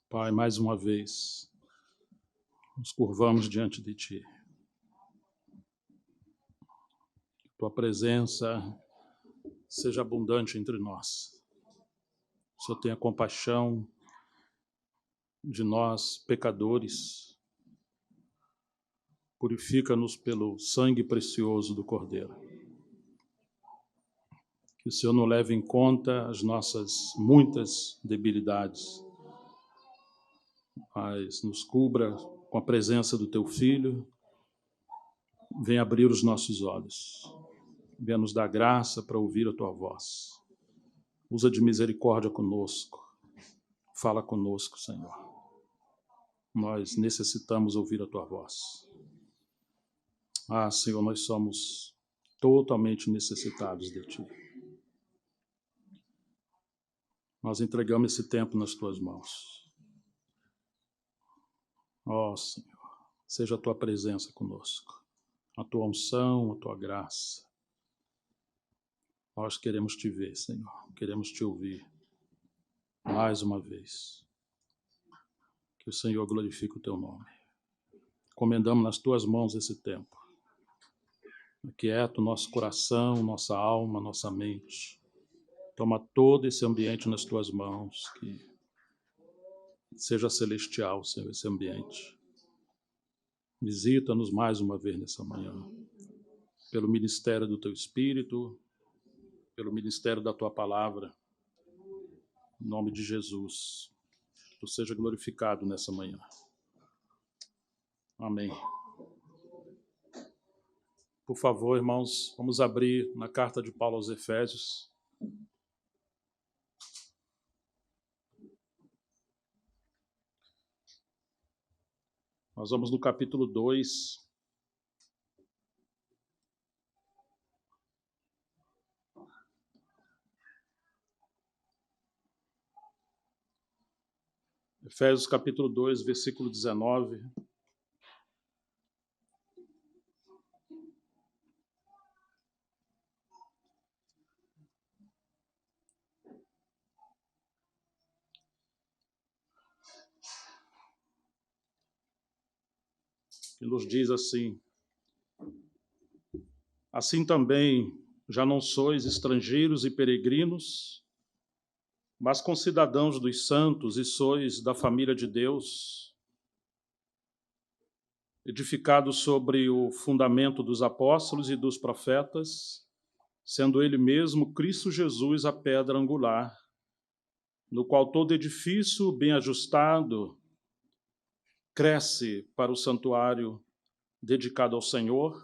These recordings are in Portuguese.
Pai, mais uma vez, nos curvamos diante de Ti. Que Tua presença seja abundante entre nós. O Senhor tenha compaixão de nós, pecadores. Purifica-nos pelo sangue precioso do Cordeiro. Que o Senhor não leve em conta as nossas muitas debilidades, mas nos cubra com a presença do Teu Filho. Venha abrir os nossos olhos. Venha nos dar graça para ouvir a Tua voz. Usa de misericórdia conosco. Fala conosco, Senhor. Nós necessitamos ouvir a Tua voz. Ah, Senhor, nós somos totalmente necessitados de Ti. Nós entregamos esse tempo nas Tuas mãos. Ó, Senhor, seja a Tua presença conosco. A Tua unção, a Tua graça. Nós queremos Te ver, Senhor. Queremos Te ouvir mais uma vez. Que o Senhor glorifique o Teu nome. Encomendamos nas Tuas mãos esse tempo. Aquieta o nosso coração, nossa alma, nossa mente. Toma todo esse ambiente nas Tuas mãos, que seja celestial, Senhor, esse ambiente. Visita-nos mais uma vez nessa manhã, pelo ministério do Teu Espírito, pelo ministério da Tua Palavra, em nome de Jesus. Que Tu seja glorificado nessa manhã. Amém. Por favor, irmãos, vamos abrir na carta de Paulo aos Efésios. Nós vamos no capítulo 2. Efésios capítulo 2, versículo 19. Que nos diz assim: assim também já não sois estrangeiros e peregrinos, mas concidadãos dos santos e sois da família de Deus, edificados sobre o fundamento dos apóstolos e dos profetas, sendo ele mesmo Cristo Jesus a pedra angular, no qual todo edifício bem ajustado cresce para o santuário dedicado ao Senhor,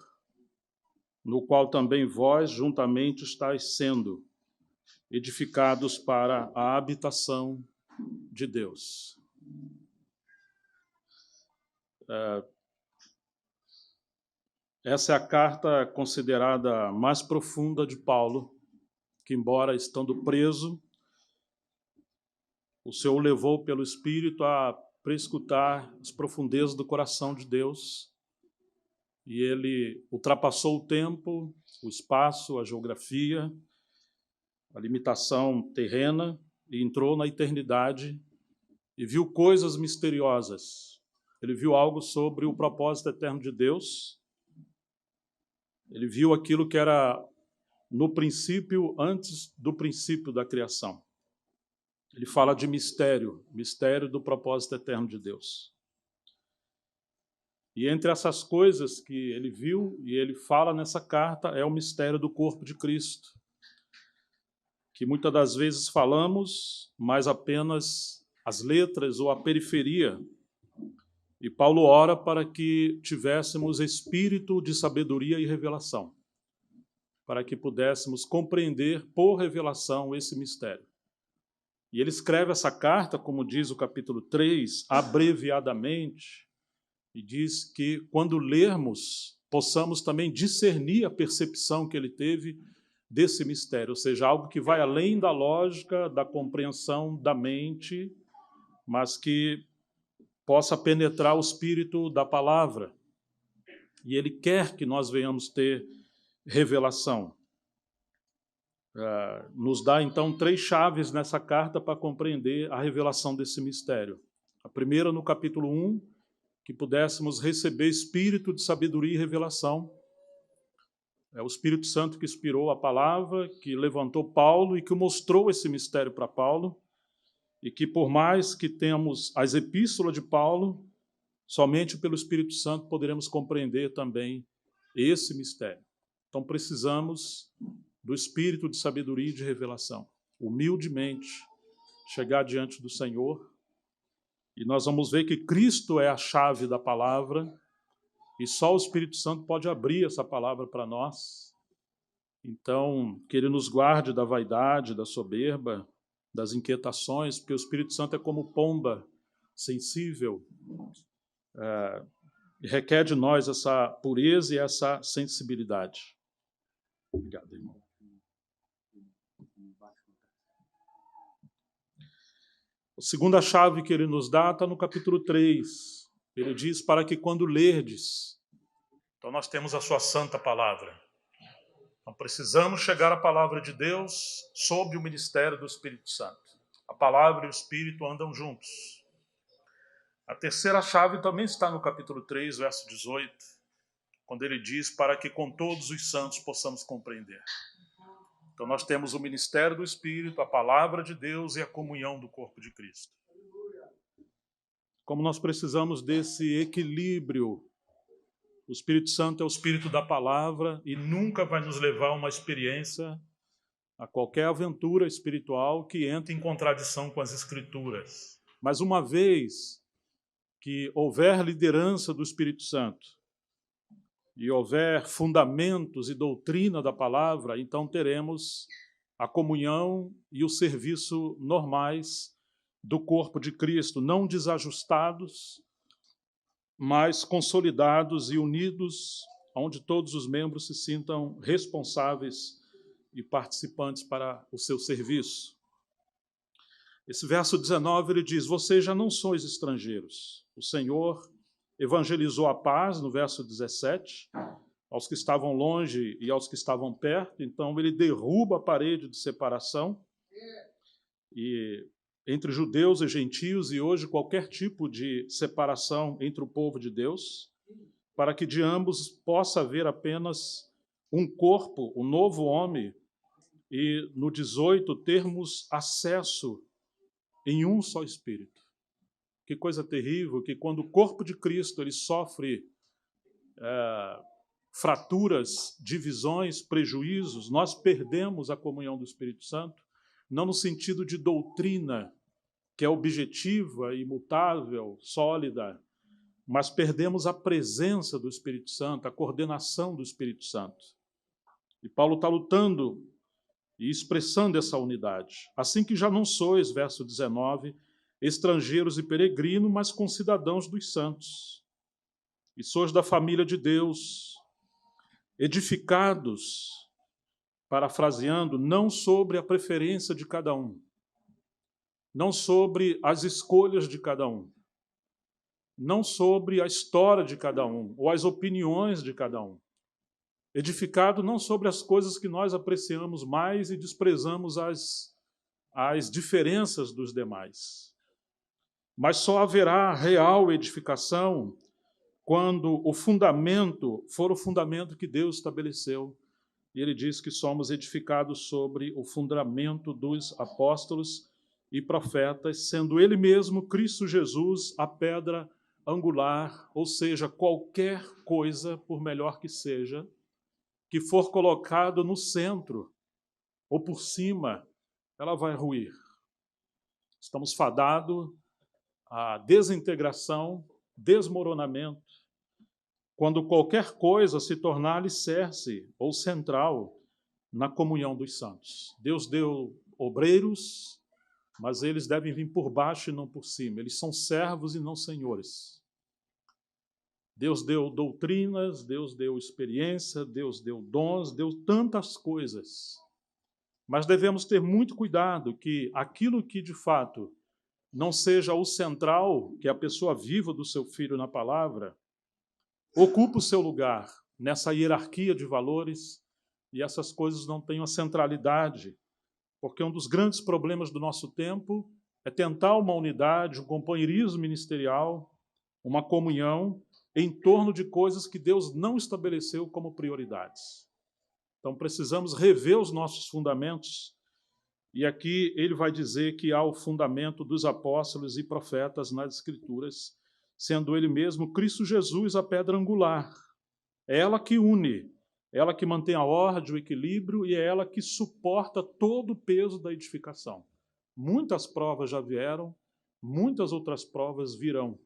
no qual também vós juntamente estáis sendo edificados para a habitação de Deus. Essa é a carta considerada mais profunda de Paulo, que, embora estando preso, o Senhor o levou pelo Espírito a prescrutar as profundezas do coração de Deus, e ele ultrapassou o tempo, o espaço, a geografia, a limitação terrena, e entrou na eternidade e viu coisas misteriosas. Ele viu algo sobre o propósito eterno de Deus. Ele viu aquilo que era no princípio, antes do princípio da criação. Ele fala de mistério, mistério do propósito eterno de Deus. E entre essas coisas que ele viu e ele fala nessa carta é o mistério do corpo de Cristo, que muitas das vezes falamos, mas apenas as letras ou a periferia. E Paulo ora para que tivéssemos espírito de sabedoria e revelação, para que pudéssemos compreender por revelação esse mistério. E ele escreve essa carta, como diz o capítulo 3, abreviadamente, e diz que quando lermos, possamos também discernir a percepção que ele teve desse mistério, ou seja, algo que vai além da lógica, da compreensão da mente, mas que possa penetrar o espírito da palavra. E ele quer que nós venhamos ter revelação. nos dá, então, 3 chaves nessa carta para compreender a revelação desse mistério. A primeira, no capítulo 1, que pudéssemos receber espírito de sabedoria e revelação. É o Espírito Santo que inspirou a palavra, que levantou Paulo e que mostrou esse mistério para Paulo, e que, por mais que tenhamos as epístolas de Paulo, somente pelo Espírito Santo poderemos compreender também esse mistério. Então, precisamos do espírito de sabedoria e de revelação. Humildemente, chegar diante do Senhor, e nós vamos ver que Cristo é a chave da palavra, e só o Espírito Santo pode abrir essa palavra para nós. Então, que Ele nos guarde da vaidade, da soberba, das inquietações, porque o Espírito Santo é como pomba sensível, requer de nós essa pureza e essa sensibilidade. Obrigado, irmão. A segunda chave que ele nos dá está no capítulo 3. Ele diz, para que quando lerdes, então nós temos a sua santa palavra. Então precisamos chegar à palavra de Deus sob o ministério do Espírito Santo. A palavra e o Espírito andam juntos. A terceira chave também está no capítulo 3, verso 18, quando ele diz, para que com todos os santos possamos compreender. Então nós temos o ministério do Espírito, a palavra de Deus e a comunhão do corpo de Cristo. Como nós precisamos desse equilíbrio, o Espírito Santo é o Espírito da palavra e nunca vai nos levar a uma experiência, a qualquer aventura espiritual que entre em contradição com as Escrituras. Mas uma vez que houver liderança do Espírito Santo e houver fundamentos e doutrina da palavra, então teremos a comunhão e o serviço normais do corpo de Cristo, não desajustados, mas consolidados e unidos, onde todos os membros se sintam responsáveis e participantes para o seu serviço. Esse verso 19, ele diz, vocês já não sois estrangeiros. O Senhor evangelizou a paz, no verso 17, aos que estavam longe e aos que estavam perto. Então, ele derruba a parede de separação entre judeus e gentios, e hoje qualquer tipo de separação entre o povo de Deus, para que de ambos possa haver apenas um corpo, um novo homem, e no 18 termos acesso em um só Espírito. Que coisa terrível, que quando o corpo de Cristo ele sofre fraturas, divisões, prejuízos, nós perdemos a comunhão do Espírito Santo, não no sentido de doutrina, que é objetiva, imutável, sólida, mas perdemos a presença do Espírito Santo, a coordenação do Espírito Santo. E Paulo está lutando e expressando essa unidade. Assim que já não sois, verso 19, estrangeiros e peregrinos, mas concidadãos dos santos. E sois da família de Deus, edificados, parafraseando, não sobre a preferência de cada um, não sobre as escolhas de cada um, não sobre a história de cada um, ou as opiniões de cada um. Edificado não sobre as coisas que nós apreciamos mais e desprezamos as diferenças dos demais. Mas só haverá real edificação quando o fundamento for o fundamento que Deus estabeleceu. E ele diz que somos edificados sobre o fundamento dos apóstolos e profetas, sendo ele mesmo, Cristo Jesus, a pedra angular, ou seja, qualquer coisa, por melhor que seja, que for colocado no centro ou por cima, ela vai ruir. Estamos fadados à desintegração, desmoronamento, quando qualquer coisa se tornar alicerce ou central na comunhão dos santos. Deus deu obreiros, mas eles devem vir por baixo e não por cima. Eles são servos e não senhores. Deus deu doutrinas, Deus deu experiência, Deus deu dons, deu tantas coisas. Mas devemos ter muito cuidado que aquilo que, de fato, não seja o central, que é a pessoa viva do seu filho na palavra, ocupa o seu lugar nessa hierarquia de valores e essas coisas não tenham a centralidade, porque um dos grandes problemas do nosso tempo é tentar uma unidade, um companheirismo ministerial, uma comunhão em torno de coisas que Deus não estabeleceu como prioridades. Então, precisamos rever os nossos fundamentos, e aqui ele vai dizer que há o fundamento dos apóstolos e profetas nas Escrituras, sendo ele mesmo, Cristo Jesus, a pedra angular. É ela que une, é ela que mantém a ordem, o equilíbrio, e é ela que suporta todo o peso da edificação. Muitas provas já vieram, muitas outras provas virão.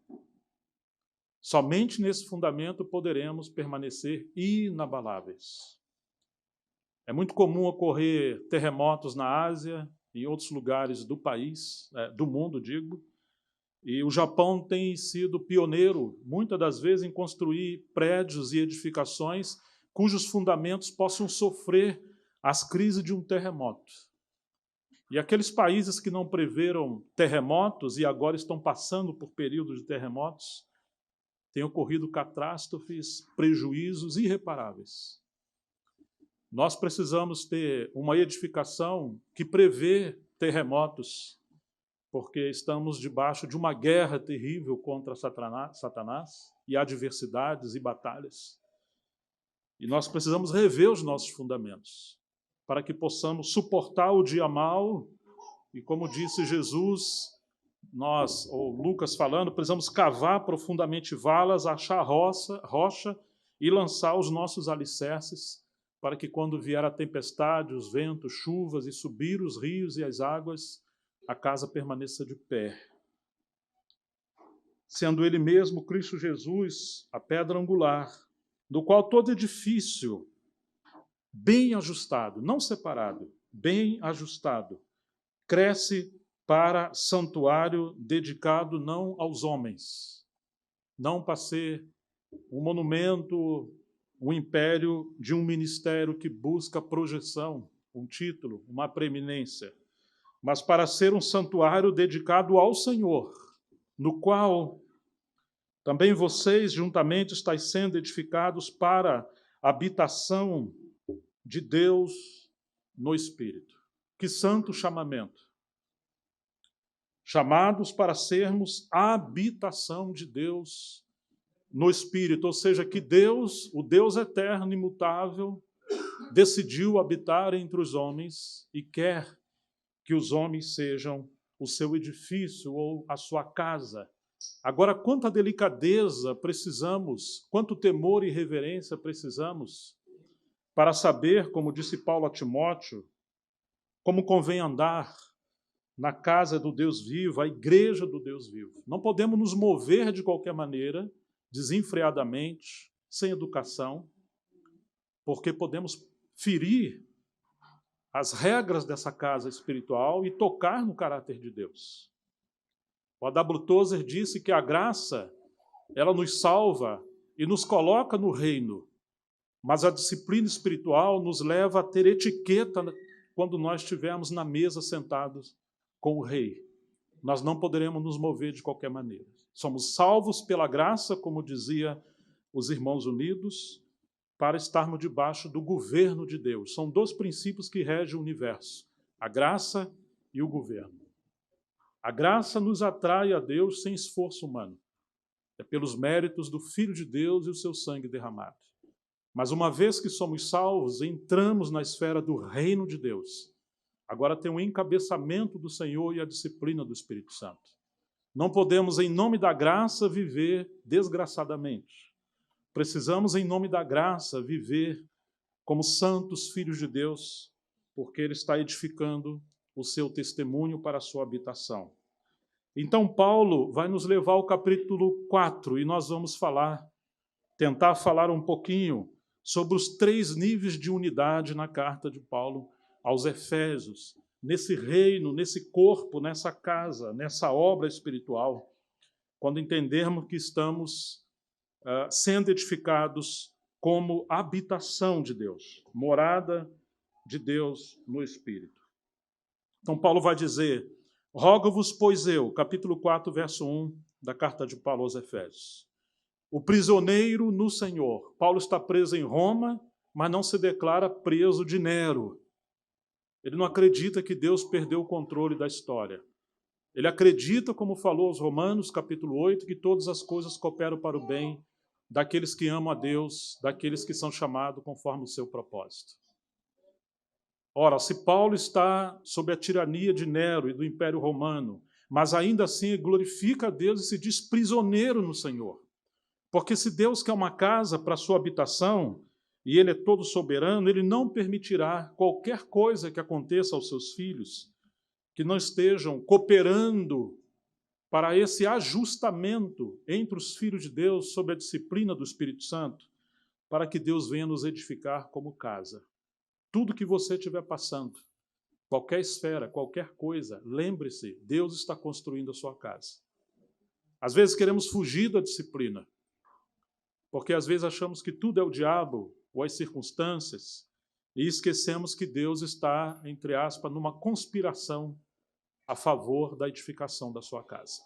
Somente nesse fundamento poderemos permanecer inabaláveis. É muito comum ocorrer terremotos na Ásia e em outros lugares do país, do mundo, digo, e o Japão tem sido pioneiro, muitas das vezes, em construir prédios e edificações cujos fundamentos possam sofrer as crises de um terremoto. E aqueles países que não preveram terremotos e agora estão passando por períodos de terremotos, têm ocorrido catástrofes, prejuízos irreparáveis. Nós precisamos ter uma edificação que prevê terremotos, porque estamos debaixo de uma guerra terrível contra Satanás e adversidades e batalhas. E nós precisamos rever os nossos fundamentos, para que possamos suportar o dia mau, e como disse Jesus, nós, ou Lucas falando, precisamos cavar profundamente valas, achar rocha e lançar os nossos alicerces, para que quando vier a tempestade, os ventos, chuvas e subir os rios e as águas, a casa permaneça de pé. Sendo ele mesmo, Cristo Jesus, a pedra angular, do qual todo edifício, bem ajustado, não separado, bem ajustado, cresce para santuário dedicado não aos homens, não para ser um monumento, um império de um ministério que busca projeção, um título, uma preeminência, mas para ser um santuário dedicado ao Senhor, no qual também vocês, juntamente, estáis sendo edificados para a habitação de Deus no Espírito. Que santo chamamento! Chamados para sermos a habitação de Deus no Espírito, ou seja, que Deus, o Deus eterno e imutável, decidiu habitar entre os homens e quer que os homens sejam o seu edifício ou a sua casa. Agora, quanta delicadeza precisamos, quanto temor e reverência precisamos para saber, como disse Paulo a Timóteo, como convém andar na casa do Deus vivo, a igreja do Deus vivo. Não podemos nos mover de qualquer maneira, desenfreadamente, sem educação, porque podemos ferir as regras dessa casa espiritual e tocar no caráter de Deus. O A.W. Tozer disse que a graça, ela nos salva e nos coloca no reino, mas a disciplina espiritual nos leva a ter etiqueta quando nós estivermos na mesa sentados com o rei. Nós não poderemos nos mover de qualquer maneira. Somos salvos pela graça, como dizia os Irmãos Unidos, para estarmos debaixo do governo de Deus. São dois princípios que regem o universo, a graça e o governo. A graça nos atrai a Deus sem esforço humano. É pelos méritos do Filho de Deus e o seu sangue derramado. Mas uma vez que somos salvos, entramos na esfera do reino de Deus. Agora tem o encabeçamento do Senhor e a disciplina do Espírito Santo. Não podemos, em nome da graça, viver desgraçadamente. Precisamos, em nome da graça, viver como santos filhos de Deus, porque Ele está edificando o seu testemunho para a sua habitação. Então, Paulo vai nos levar ao capítulo 4, e nós vamos tentar falar um pouquinho sobre os 3 níveis de unidade na carta de Paulo aos Efésios, nesse reino, nesse corpo, nessa casa, nessa obra espiritual, quando entendermos que estamos sendo edificados como habitação de Deus, morada de Deus no Espírito. Então, Paulo vai dizer: rogo-vos, pois eu, capítulo 4, verso 1 da carta de Paulo aos Efésios, o prisioneiro no Senhor. Paulo está preso em Roma mas não se declara preso de Nero. Ele não acredita que Deus perdeu o controle da história. Ele acredita, como falou aos Romanos, capítulo 8, que todas as coisas cooperam para o bem daqueles que amam a Deus, daqueles que são chamados conforme o seu propósito. Ora, se Paulo está sob a tirania de Nero e do Império Romano, mas ainda assim glorifica a Deus e se diz prisioneiro no Senhor. Porque se Deus quer uma casa para a sua habitação, e Ele é todo soberano, Ele não permitirá qualquer coisa que aconteça aos seus filhos que não estejam cooperando para esse ajustamento entre os filhos de Deus sob a disciplina do Espírito Santo, para que Deus venha nos edificar como casa. Tudo que você estiver passando, qualquer esfera, qualquer coisa, lembre-se, Deus está construindo a sua casa. Às vezes queremos fugir da disciplina, porque às vezes achamos que tudo é o diabo ou as circunstâncias, e esquecemos que Deus está, entre aspas, numa conspiração a favor da edificação da sua casa.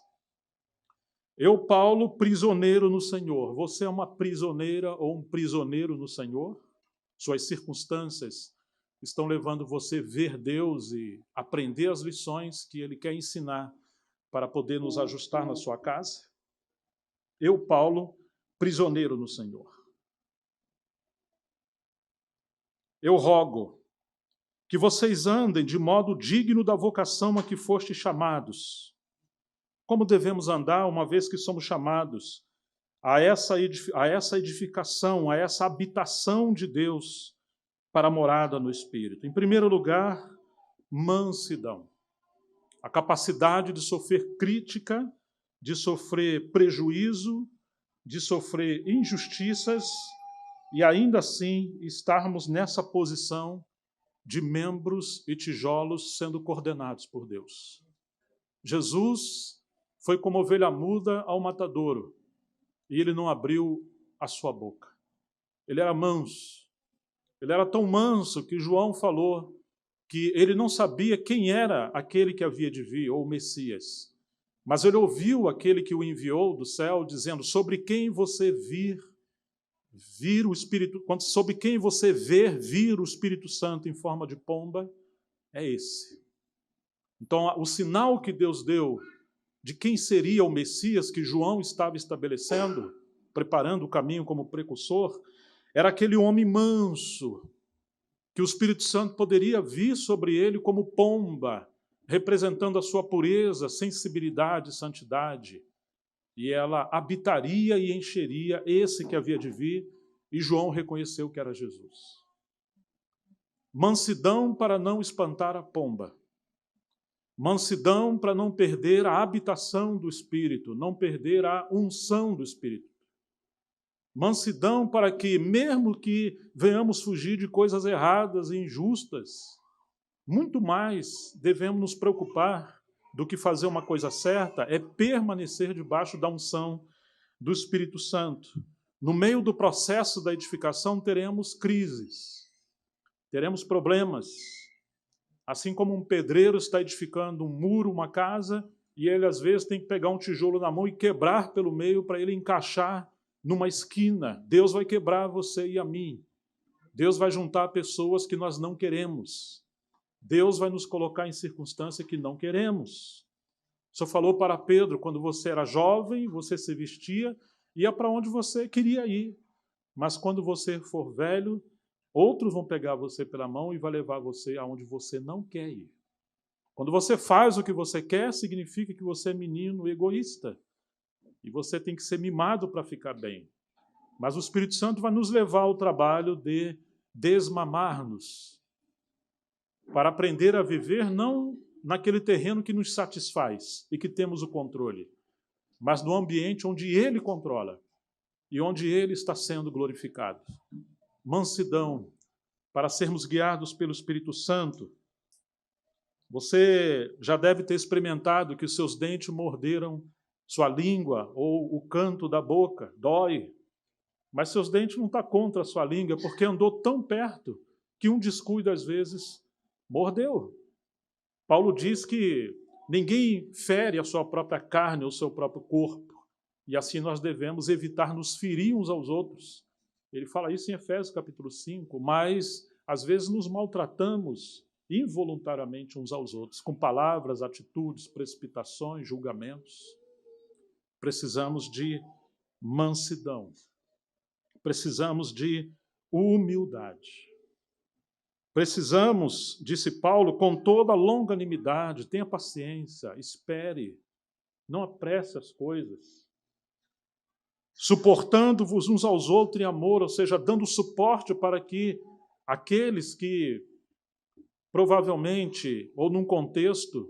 Eu, Paulo, prisioneiro no Senhor. Você é uma prisioneira ou um prisioneiro no Senhor? Suas circunstâncias estão levando você a ver Deus e aprender as lições que Ele quer ensinar para poder nos ajustar na sua casa? Eu, Paulo, prisioneiro no Senhor. Eu rogo que vocês andem de modo digno da vocação a que fostes chamados. Como devemos andar, uma vez que somos chamados a essa edificação, a essa habitação de Deus para a morada no Espírito? Em primeiro lugar, mansidão. A capacidade de sofrer crítica, de sofrer prejuízo, de sofrer injustiças e ainda assim estarmos nessa posição de membros e tijolos sendo coordenados por Deus. Jesus foi como ovelha muda ao matadouro e ele não abriu a sua boca. Ele era manso. Ele era tão manso que João falou que ele não sabia quem era aquele que havia de vir, ou o Messias. Mas ele ouviu aquele que o enviou do céu, dizendo, sobre quem você vir o Espírito, sobre quem você ver vir o Espírito Santo em forma de pomba, é esse. Então, o sinal que Deus deu de quem seria o Messias que João estava estabelecendo, preparando o caminho como precursor, era aquele homem manso, que o Espírito Santo poderia vir sobre ele como pomba, representando a sua pureza, sensibilidade, santidade. E ela habitaria e encheria esse que havia de vir, e João reconheceu que era Jesus. Mansidão para não espantar a pomba. Mansidão para não perder a habitação do Espírito, não perder a unção do Espírito. Mansidão para que, mesmo que venhamos fugir de coisas erradas e injustas, muito mais devemos nos preocupar do que fazer uma coisa certa, é permanecer debaixo da unção do Espírito Santo. No meio do processo da edificação teremos crises, teremos problemas. Assim como um pedreiro está edificando um muro, uma casa, e ele às vezes tem que pegar um tijolo na mão e quebrar pelo meio para ele encaixar numa esquina. Deus vai quebrar você e a mim. Deus vai juntar pessoas que nós não queremos. Deus vai nos colocar em circunstância que não queremos. O Senhor falou para Pedro, quando você era jovem, você se vestia, ia para onde você queria ir. Mas quando você for velho, outros vão pegar você pela mão e vai levar você aonde você não quer ir. Quando você faz o que você quer, significa que você é menino egoísta. E você tem que ser mimado para ficar bem. Mas o Espírito Santo vai nos levar ao trabalho de desmamar-nos, para aprender a viver não naquele terreno que nos satisfaz e que temos o controle, mas no ambiente onde Ele controla e onde Ele está sendo glorificado. Mansidão, para sermos guiados pelo Espírito Santo. Você já deve ter experimentado que os seus dentes morderam sua língua ou o canto da boca, dói. Mas seus dentes não estão contra a sua língua, porque andou tão perto que um descuido, às vezes, mordeu. Paulo diz que ninguém fere a sua própria carne ou o seu próprio corpo, e assim nós devemos evitar nos ferir uns aos outros, Ele fala isso em Efésios capítulo 5, mas às vezes nos maltratamos involuntariamente uns aos outros, com palavras, atitudes, precipitações, julgamentos. Precisamos de mansidão. Precisamos de humildade. Precisamos, disse Paulo, com toda longanimidade, tenha paciência, espere, não apresse as coisas. Suportando-vos uns aos outros em amor, ou seja, dando suporte para que aqueles que provavelmente, ou num contexto,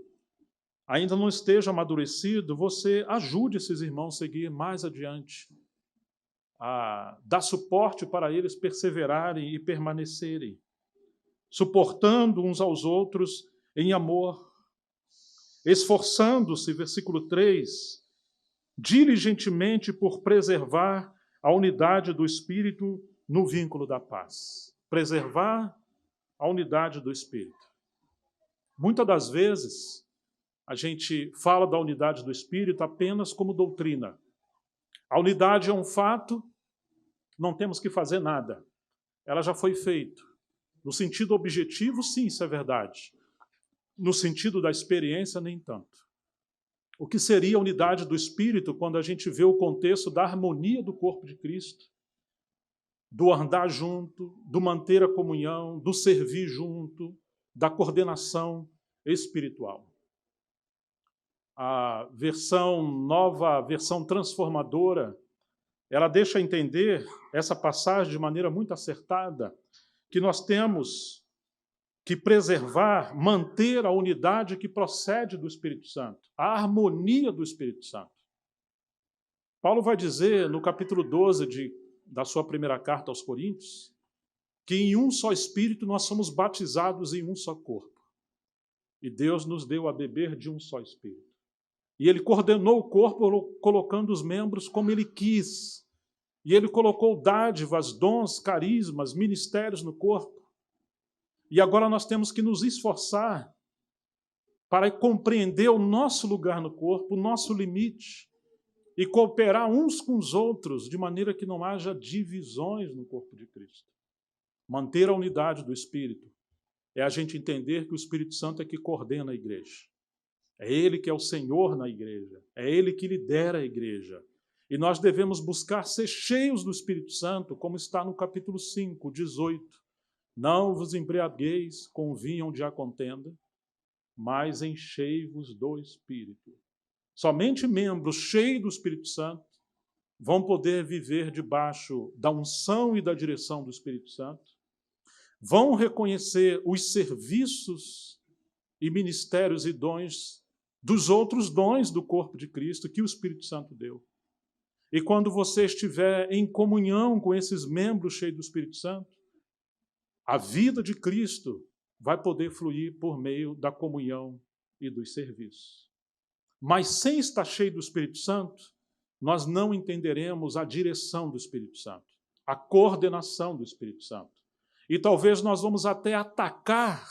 ainda não esteja amadurecido, você ajude esses irmãos a seguir mais adiante, a dar suporte para eles perseverarem e permanecerem, suportando uns aos outros em amor, esforçando-se, versículo 3, diligentemente por preservar a unidade do Espírito no vínculo da paz. Preservar a unidade do Espírito. Muitas das vezes, a gente fala da unidade do Espírito apenas como doutrina. A unidade é um fato, não temos que fazer nada. Ela já foi feita. No sentido objetivo, sim, isso é verdade. No sentido da experiência, nem tanto. O que seria a unidade do Espírito quando a gente vê o contexto da harmonia do corpo de Cristo, do andar junto, do manter a comunhão, do servir junto, da coordenação espiritual. A nova versão transformadora, ela deixa entender essa passagem de maneira muito acertada, que nós temos que preservar, manter a unidade que procede do Espírito Santo, a harmonia do Espírito Santo. Paulo vai dizer no capítulo 12 da sua primeira carta aos Coríntios, que em um só Espírito nós somos batizados em um só corpo. E Deus nos deu a beber de um só Espírito. E Ele coordenou o corpo colocando os membros como Ele quis. E Ele colocou dádivas, dons, carismas, ministérios no corpo. E agora nós temos que nos esforçar para compreender o nosso lugar no corpo, o nosso limite, e cooperar uns com os outros, de maneira que não haja divisões no corpo de Cristo. Manter a unidade do Espírito é a gente entender que o Espírito Santo é que coordena a igreja. É Ele que é o Senhor na igreja. É Ele que lidera a igreja. E nós devemos buscar ser cheios do Espírito Santo, como está no capítulo 5, 18. Não vos embriagueis com vinho onde há contenda, mas enchei-vos do Espírito. Somente membros cheios do Espírito Santo vão poder viver debaixo da unção e da direção do Espírito Santo, vão reconhecer os serviços e ministérios e dons dos outros dons do corpo de Cristo que o Espírito Santo deu. E quando você estiver em comunhão com esses membros cheios do Espírito Santo, a vida de Cristo vai poder fluir por meio da comunhão e dos serviços. Mas sem estar cheio do Espírito Santo, nós não entenderemos a direção do Espírito Santo, a coordenação do Espírito Santo. E talvez nós vamos até atacar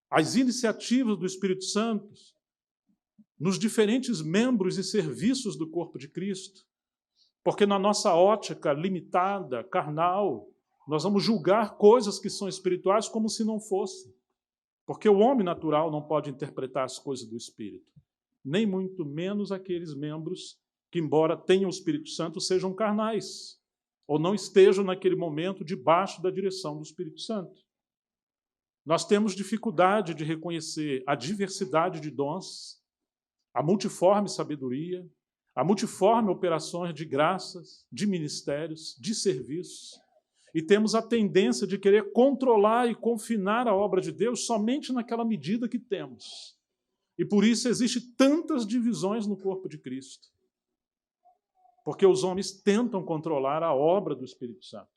as iniciativas do Espírito Santo nos diferentes membros e serviços do corpo de Cristo, porque na nossa ótica limitada, carnal, nós vamos julgar coisas que são espirituais como se não fossem, porque o homem natural não pode interpretar as coisas do Espírito, nem muito menos aqueles membros que, embora tenham o Espírito Santo, sejam carnais, ou não estejam naquele momento debaixo da direção do Espírito Santo. Nós temos dificuldade de reconhecer a diversidade de dons, a multiforme sabedoria, a multiforme operações de graças, de ministérios, de serviços, e temos a tendência de querer controlar e confinar a obra de Deus somente naquela medida que temos. E por isso existem tantas divisões no corpo de Cristo. Porque os homens tentam controlar a obra do Espírito Santo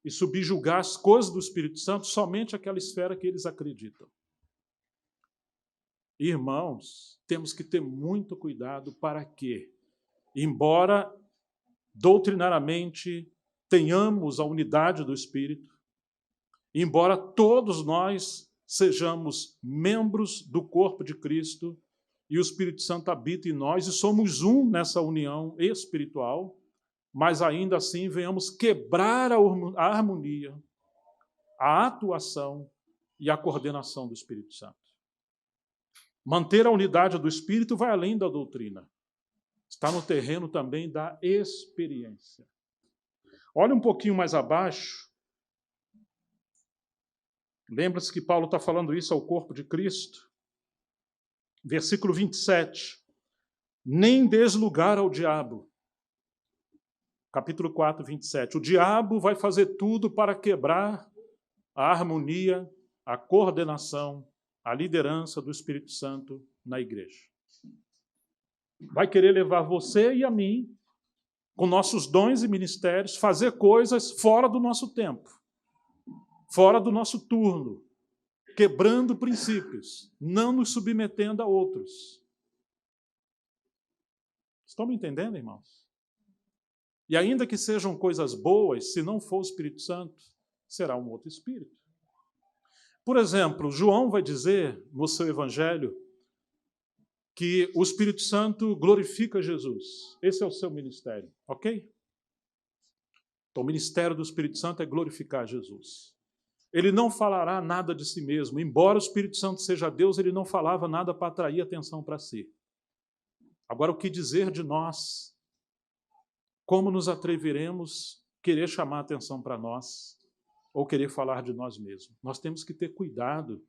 e subjugar as coisas do Espírito Santo somente àquela esfera que eles acreditam. Irmãos, temos que ter muito cuidado para que, embora doutrinariamente tenhamos a unidade do Espírito, embora todos nós sejamos membros do corpo de Cristo e o Espírito Santo habita em nós e somos um nessa união espiritual, mas ainda assim venhamos quebrar a harmonia, a atuação e a coordenação do Espírito Santo. Manter a unidade do Espírito vai além da doutrina. Está no terreno também da experiência. Olha um pouquinho mais abaixo. Lembra-se que Paulo está falando isso ao corpo de Cristo? Versículo 27. Nem des lugar ao diabo. Capítulo 4, 27. O diabo vai fazer tudo para quebrar a harmonia, a coordenação, a liderança do Espírito Santo na igreja. Vai querer levar você e a mim, com nossos dons e ministérios, fazer coisas fora do nosso tempo, fora do nosso turno, quebrando princípios, não nos submetendo a outros. Estão me entendendo, irmãos? E ainda que sejam coisas boas, se não for o Espírito Santo, será um outro Espírito. Por exemplo, João vai dizer no seu evangelho que o Espírito Santo glorifica Jesus. Esse é o seu ministério, ok? Então, o ministério do Espírito Santo é glorificar Jesus. Ele não falará nada de si mesmo. Embora o Espírito Santo seja Deus, ele não falava nada para atrair atenção para si. Agora, o que dizer de nós? Como nos atreveremos a querer chamar atenção para nós ou querer falar de nós mesmos? Nós temos que ter cuidado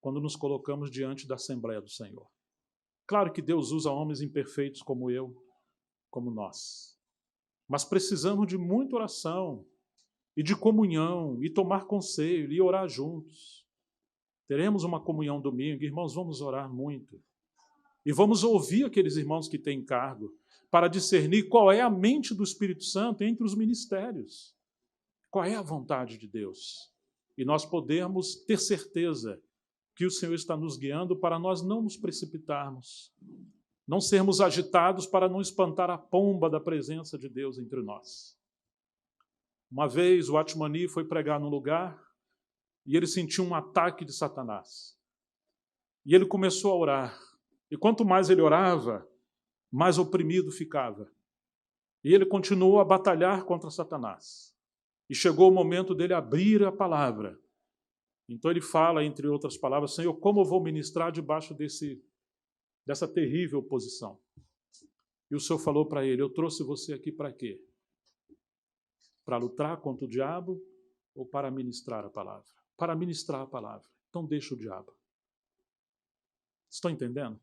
quando nos colocamos diante da Assembleia do Senhor. Claro que Deus usa homens imperfeitos como eu, como nós. Mas precisamos de muita oração e de comunhão, e tomar conselho, e orar juntos. Teremos uma comunhão domingo, irmãos, vamos orar muito. E vamos ouvir aqueles irmãos que têm cargo, para discernir qual é a mente do Espírito Santo entre os ministérios. Qual é a vontade de Deus? E nós podemos ter certeza que o Senhor está nos guiando para nós não nos precipitarmos, não sermos agitados para não espantar a pomba da presença de Deus entre nós. Uma vez o Atmani foi pregar num lugar e ele sentiu um ataque de Satanás. E ele começou a orar. E quanto mais ele orava, mais oprimido ficava. E ele continuou a batalhar contra Satanás. E chegou o momento dele abrir a palavra. Então ele fala, entre outras palavras, Senhor, como eu vou ministrar debaixo dessa terrível oposição? E o Senhor falou para ele, eu trouxe você aqui para quê? Para lutar contra o diabo ou para ministrar a palavra? Para ministrar a palavra. Então deixa o diabo. Estão entendendo?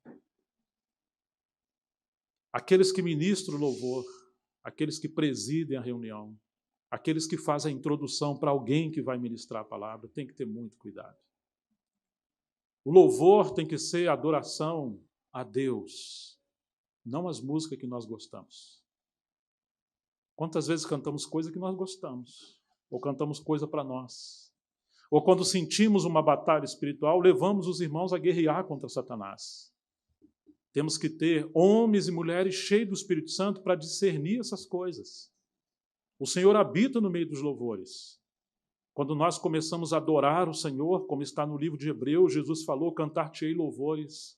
Aqueles que ministram o louvor, aqueles que presidem a reunião, aqueles que fazem a introdução para alguém que vai ministrar a palavra, tem que ter muito cuidado. O louvor tem que ser adoração a Deus, não as músicas que nós gostamos. Quantas vezes cantamos coisa que nós gostamos, ou cantamos coisa para nós, ou quando sentimos uma batalha espiritual, levamos os irmãos a guerrear contra Satanás. Temos que ter homens e mulheres cheios do Espírito Santo para discernir essas coisas. O Senhor habita no meio dos louvores. Quando nós começamos a adorar o Senhor, como está no livro de Hebreus, Jesus falou, cantar-te-ei louvores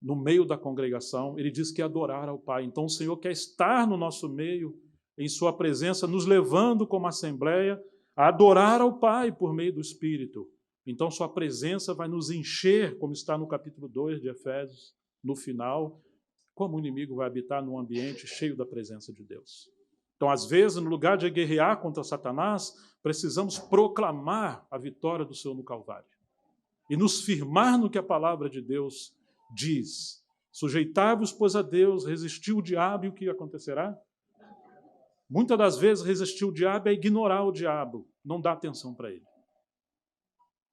no meio da congregação. Ele diz que é adorar ao Pai. Então o Senhor quer estar no nosso meio, em sua presença, nos levando como assembleia a adorar ao Pai por meio do Espírito. Então sua presença vai nos encher, como está no capítulo 2 de Efésios, no final, como o inimigo vai habitar num ambiente cheio da presença de Deus. Então, às vezes, no lugar de guerrear contra Satanás, precisamos proclamar a vitória do Senhor no Calvário e nos firmar no que a palavra de Deus diz. Sujeitai-vos, pois, a Deus, resistiu o diabo e o que acontecerá? Muitas das vezes, resistir o diabo é ignorar o diabo, não dar atenção para ele.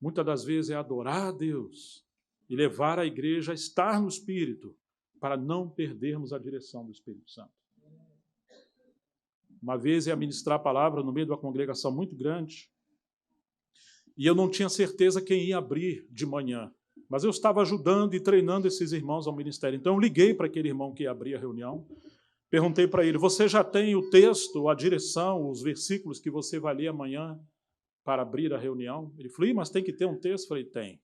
Muitas das vezes é adorar a Deus e levar a igreja a estar no Espírito para não perdermos a direção do Espírito Santo. Uma vez ia ministrar a palavra no meio de uma congregação muito grande e eu não tinha certeza quem ia abrir de manhã, mas eu estava ajudando e treinando esses irmãos ao ministério. Então eu liguei para aquele irmão que ia abrir a reunião, perguntei para ele, você já tem o texto, a direção, os versículos que você vai ler amanhã para abrir a reunião? Ele falou, mas tem que ter um texto? Eu falei, tem.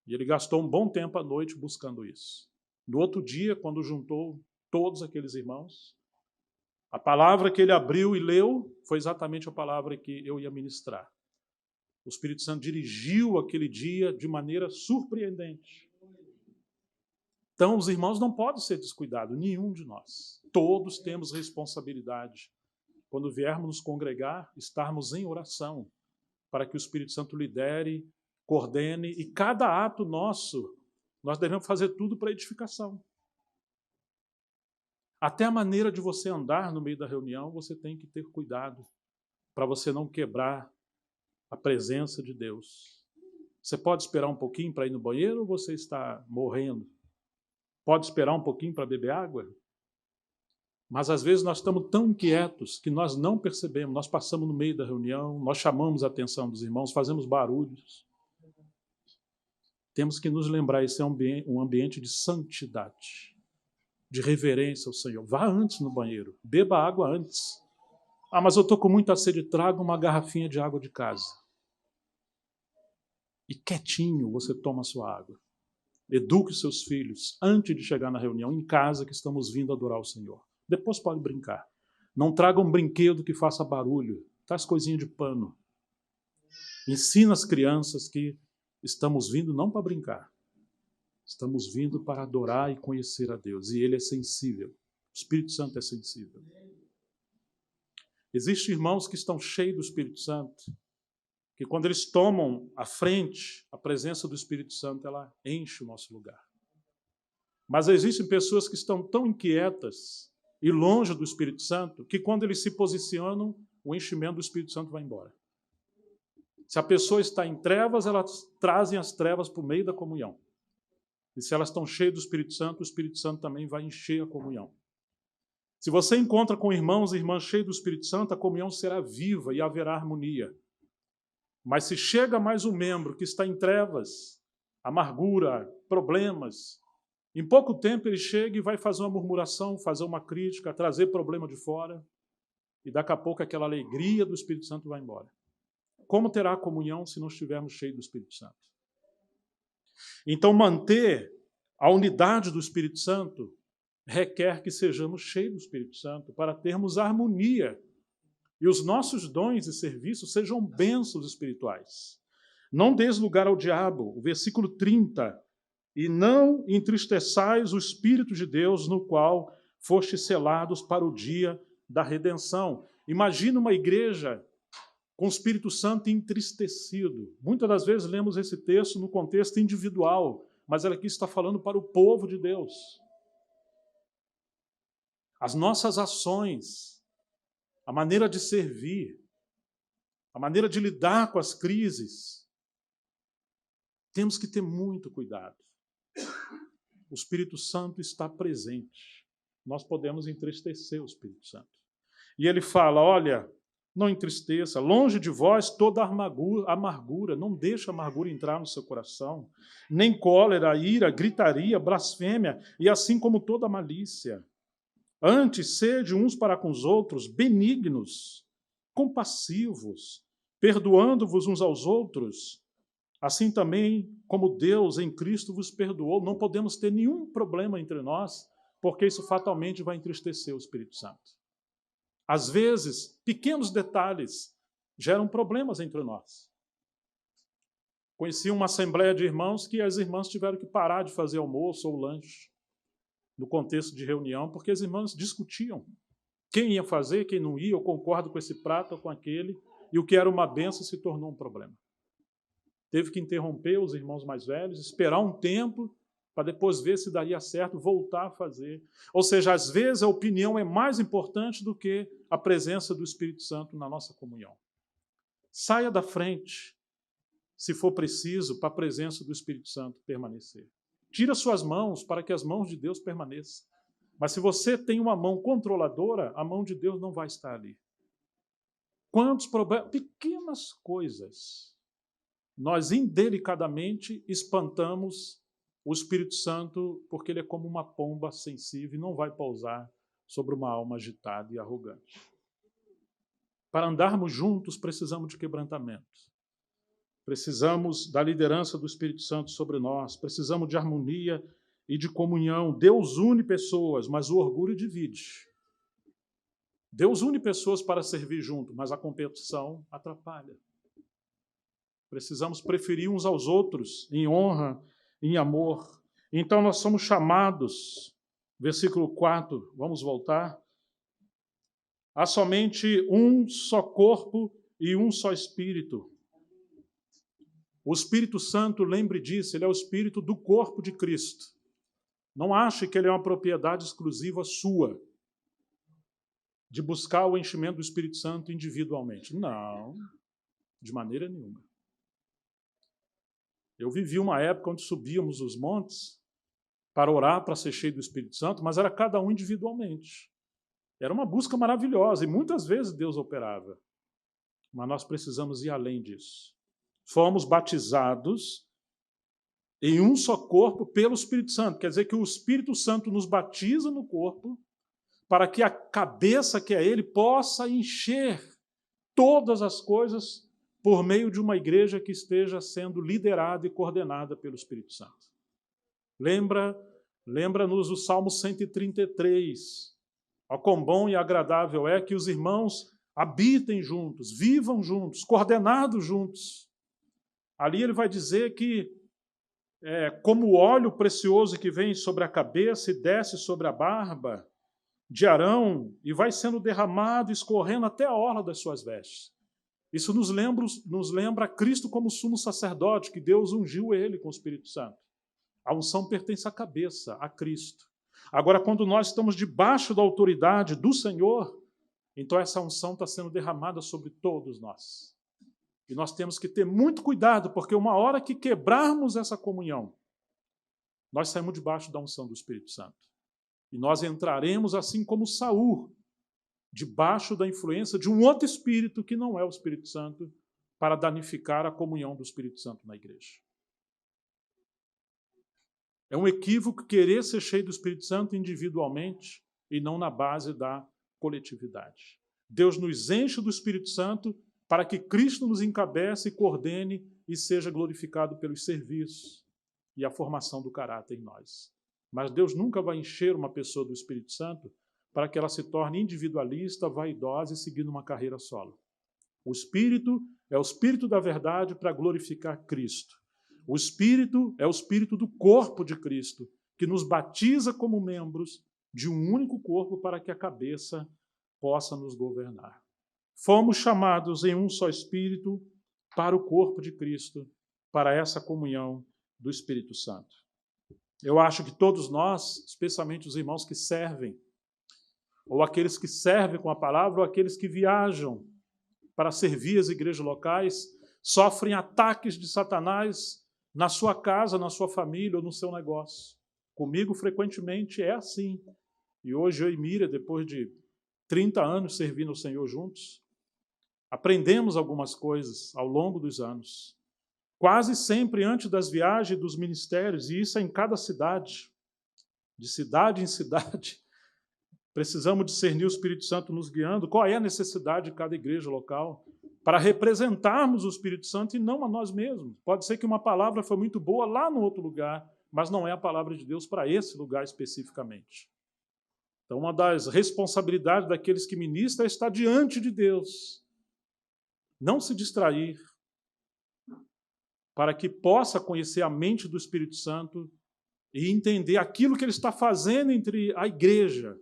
E ele gastou um bom tempo à noite buscando isso. No outro dia, quando juntou todos aqueles irmãos. A palavra que ele abriu e leu foi exatamente a palavra que eu ia ministrar. O Espírito Santo dirigiu aquele dia de maneira surpreendente. Então, os irmãos não podem ser descuidados, nenhum de nós. Todos temos responsabilidade. Quando viermos nos congregar, estarmos em oração, para que o Espírito Santo lidere, coordene, e cada ato nosso, nós devemos fazer tudo para edificação. Até a maneira de você andar no meio da reunião, você tem que ter cuidado, para você não quebrar a presença de Deus. Você pode esperar um pouquinho para ir no banheiro ou você está morrendo? Pode esperar um pouquinho para beber água? Mas às vezes nós estamos tão inquietos que nós não percebemos, nós passamos no meio da reunião, nós chamamos a atenção dos irmãos, fazemos barulhos. Temos que nos lembrar, esse é um ambiente de santidade, de reverência ao Senhor. Vá antes no banheiro, beba água antes. Ah, mas eu estou com muita sede, traga uma garrafinha de água de casa. E quietinho você toma a sua água. Eduque os seus filhos antes de chegar na reunião, em casa, que estamos vindo adorar o Senhor. Depois pode brincar. Não traga um brinquedo que faça barulho. Traz coisinha de pano. Ensina as crianças que estamos vindo não para brincar. Estamos vindo para adorar e conhecer a Deus. E Ele é sensível. O Espírito Santo é sensível. Existem irmãos que estão cheios do Espírito Santo, que quando eles tomam à frente, a presença do Espírito Santo, ela enche o nosso lugar. Mas existem pessoas que estão tão inquietas e longe do Espírito Santo, que quando eles se posicionam, o enchimento do Espírito Santo vai embora. Se a pessoa está em trevas, elas trazem as trevas para o meio da comunhão. E se elas estão cheias do Espírito Santo também vai encher a comunhão. Se você encontra com irmãos e irmãs cheios do Espírito Santo, a comunhão será viva e haverá harmonia. Mas se chega mais um membro que está em trevas, amargura, problemas, em pouco tempo ele chega e vai fazer uma murmuração, fazer uma crítica, trazer problema de fora, e daqui a pouco aquela alegria do Espírito Santo vai embora. Como terá a comunhão se não estivermos cheios do Espírito Santo? Então, manter a unidade do Espírito Santo requer que sejamos cheios do Espírito Santo para termos harmonia e os nossos dons e serviços sejam bênçãos espirituais. Não deis lugar ao diabo, o versículo 30, e não entristeçais o Espírito de Deus, no qual fostes selados para o dia da redenção. Imagina uma igreja com o Espírito Santo entristecido. Muitas das vezes lemos esse texto no contexto individual, mas ela aqui está falando para o povo de Deus. As nossas ações, a maneira de servir, a maneira de lidar com as crises, temos que ter muito cuidado. O Espírito Santo está presente. Nós podemos entristecer o Espírito Santo. E ele fala, olha, não entristeça, longe de vós toda amargura, não deixe a amargura entrar no seu coração, nem cólera, ira, gritaria, blasfêmia, e assim como toda malícia. Antes, sede uns para com os outros benignos, compassivos, perdoando-vos uns aos outros, assim também como Deus em Cristo vos perdoou. Não podemos ter nenhum problema entre nós, porque isso fatalmente vai entristecer o Espírito Santo. Às vezes, pequenos detalhes geram problemas entre nós. Conheci uma assembleia de irmãos que as irmãs tiveram que parar de fazer almoço ou lanche no contexto de reunião, porque as irmãs discutiam quem ia fazer, quem não ia, eu concordo com esse prato ou com aquele, e o que era uma bênção se tornou um problema. Teve que interromper os irmãos mais velhos, esperar um tempo para depois ver se daria certo, voltar a fazer. Ou seja, às vezes a opinião é mais importante do que a presença do Espírito Santo na nossa comunhão. Saia da frente, se for preciso, para a presença do Espírito Santo permanecer. Tira suas mãos para que as mãos de Deus permaneçam. Mas se você tem uma mão controladora, a mão de Deus não vai estar ali. Quantos problemas, pequenas coisas, nós indelicadamente espantamos o Espírito Santo, porque ele é como uma pomba sensível e não vai pousar sobre uma alma agitada e arrogante. Para andarmos juntos, precisamos de quebrantamento. Precisamos da liderança do Espírito Santo sobre nós, precisamos de harmonia e de comunhão. Deus une pessoas, mas o orgulho divide. Deus une pessoas para servir junto, mas a competição atrapalha. Precisamos preferir uns aos outros em honra, em amor. Então nós somos chamados, versículo 4, vamos voltar, há somente um só corpo e um só Espírito. O Espírito Santo, lembre disso, ele é o Espírito do corpo de Cristo. Não ache que ele é uma propriedade exclusiva sua, de buscar o enchimento do Espírito Santo individualmente. Não, de maneira nenhuma. Eu vivi uma época onde subíamos os montes para orar, para ser cheio do Espírito Santo, mas era cada um individualmente. Era uma busca maravilhosa e muitas vezes Deus operava. Mas nós precisamos ir além disso. Fomos batizados em um só corpo pelo Espírito Santo. Quer dizer que o Espírito Santo nos batiza no corpo para que a cabeça, que é ele, possa encher todas as coisas por meio de uma igreja que esteja sendo liderada e coordenada pelo Espírito Santo. Lembra-nos o Salmo 133. Ó, quão bom e agradável é que os irmãos habitem juntos, vivam juntos, coordenados juntos. Ali ele vai dizer que como o óleo precioso que vem sobre a cabeça e desce sobre a barba de Arão e vai sendo derramado, escorrendo até a orla das suas vestes. Isso nos lembra Cristo como sumo sacerdote, que Deus ungiu ele com o Espírito Santo. A unção pertence à cabeça, a Cristo. Agora, quando nós estamos debaixo da autoridade do Senhor, então essa unção está sendo derramada sobre todos nós. E nós temos que ter muito cuidado, porque uma hora que quebrarmos essa comunhão, nós saímos debaixo da unção do Espírito Santo. E nós entraremos, assim como Saul, debaixo da influência de um outro espírito que não é o Espírito Santo, para danificar a comunhão do Espírito Santo na igreja. É um equívoco querer ser cheio do Espírito Santo individualmente e não na base da coletividade. Deus nos enche do Espírito Santo para que Cristo nos encabece, coordene e seja glorificado pelos serviços e a formação do caráter em nós. Mas Deus nunca vai encher uma pessoa do Espírito Santo para que ela se torne individualista, vaidosa e seguindo uma carreira solo. O Espírito é o Espírito da verdade para glorificar Cristo. O Espírito é o Espírito do corpo de Cristo, que nos batiza como membros de um único corpo para que a cabeça possa nos governar. Fomos chamados em um só Espírito para o corpo de Cristo, para essa comunhão do Espírito Santo. Eu acho que todos nós, especialmente os irmãos que servem, ou aqueles que servem com a palavra, ou aqueles que viajam para servir as igrejas locais, sofrem ataques de Satanás na sua casa, na sua família ou no seu negócio. Comigo, frequentemente, é assim. E hoje eu e Miriam, depois de 30 anos servindo ao Senhor juntos, aprendemos algumas coisas ao longo dos anos. Quase sempre antes das viagens dos ministérios, e isso é em cada cidade, de cidade em cidade, precisamos discernir o Espírito Santo nos guiando, qual é a necessidade de cada igreja local, para representarmos o Espírito Santo e não a nós mesmos. Pode ser que uma palavra foi muito boa lá no outro lugar, mas não é a palavra de Deus para esse lugar especificamente. Então, uma das responsabilidades daqueles que ministram é estar diante de Deus. Não se distrair, para que possa conhecer a mente do Espírito Santo e entender aquilo que ele está fazendo entre a igreja.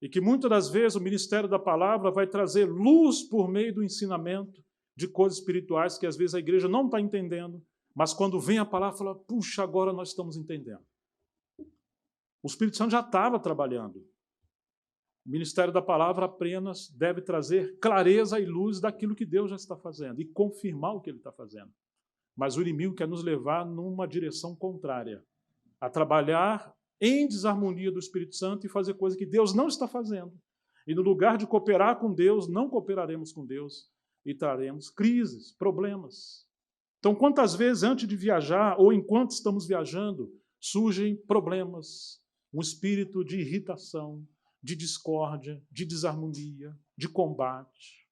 E que muitas das vezes o ministério da palavra vai trazer luz por meio do ensinamento de coisas espirituais que às vezes a igreja não está entendendo, mas quando vem a palavra, fala, puxa, agora nós estamos entendendo. O Espírito Santo já estava trabalhando. O ministério da palavra apenas deve trazer clareza e luz daquilo que Deus já está fazendo e confirmar o que ele está fazendo. Mas o inimigo quer nos levar numa direção contrária, a trabalhar em desarmonia do Espírito Santo e fazer coisa que Deus não está fazendo. E no lugar de cooperar com Deus, não cooperaremos com Deus e traremos crises, problemas. Então, quantas vezes antes de viajar ou enquanto estamos viajando, surgem problemas, um espírito de irritação, de discórdia, de desarmonia, de combate.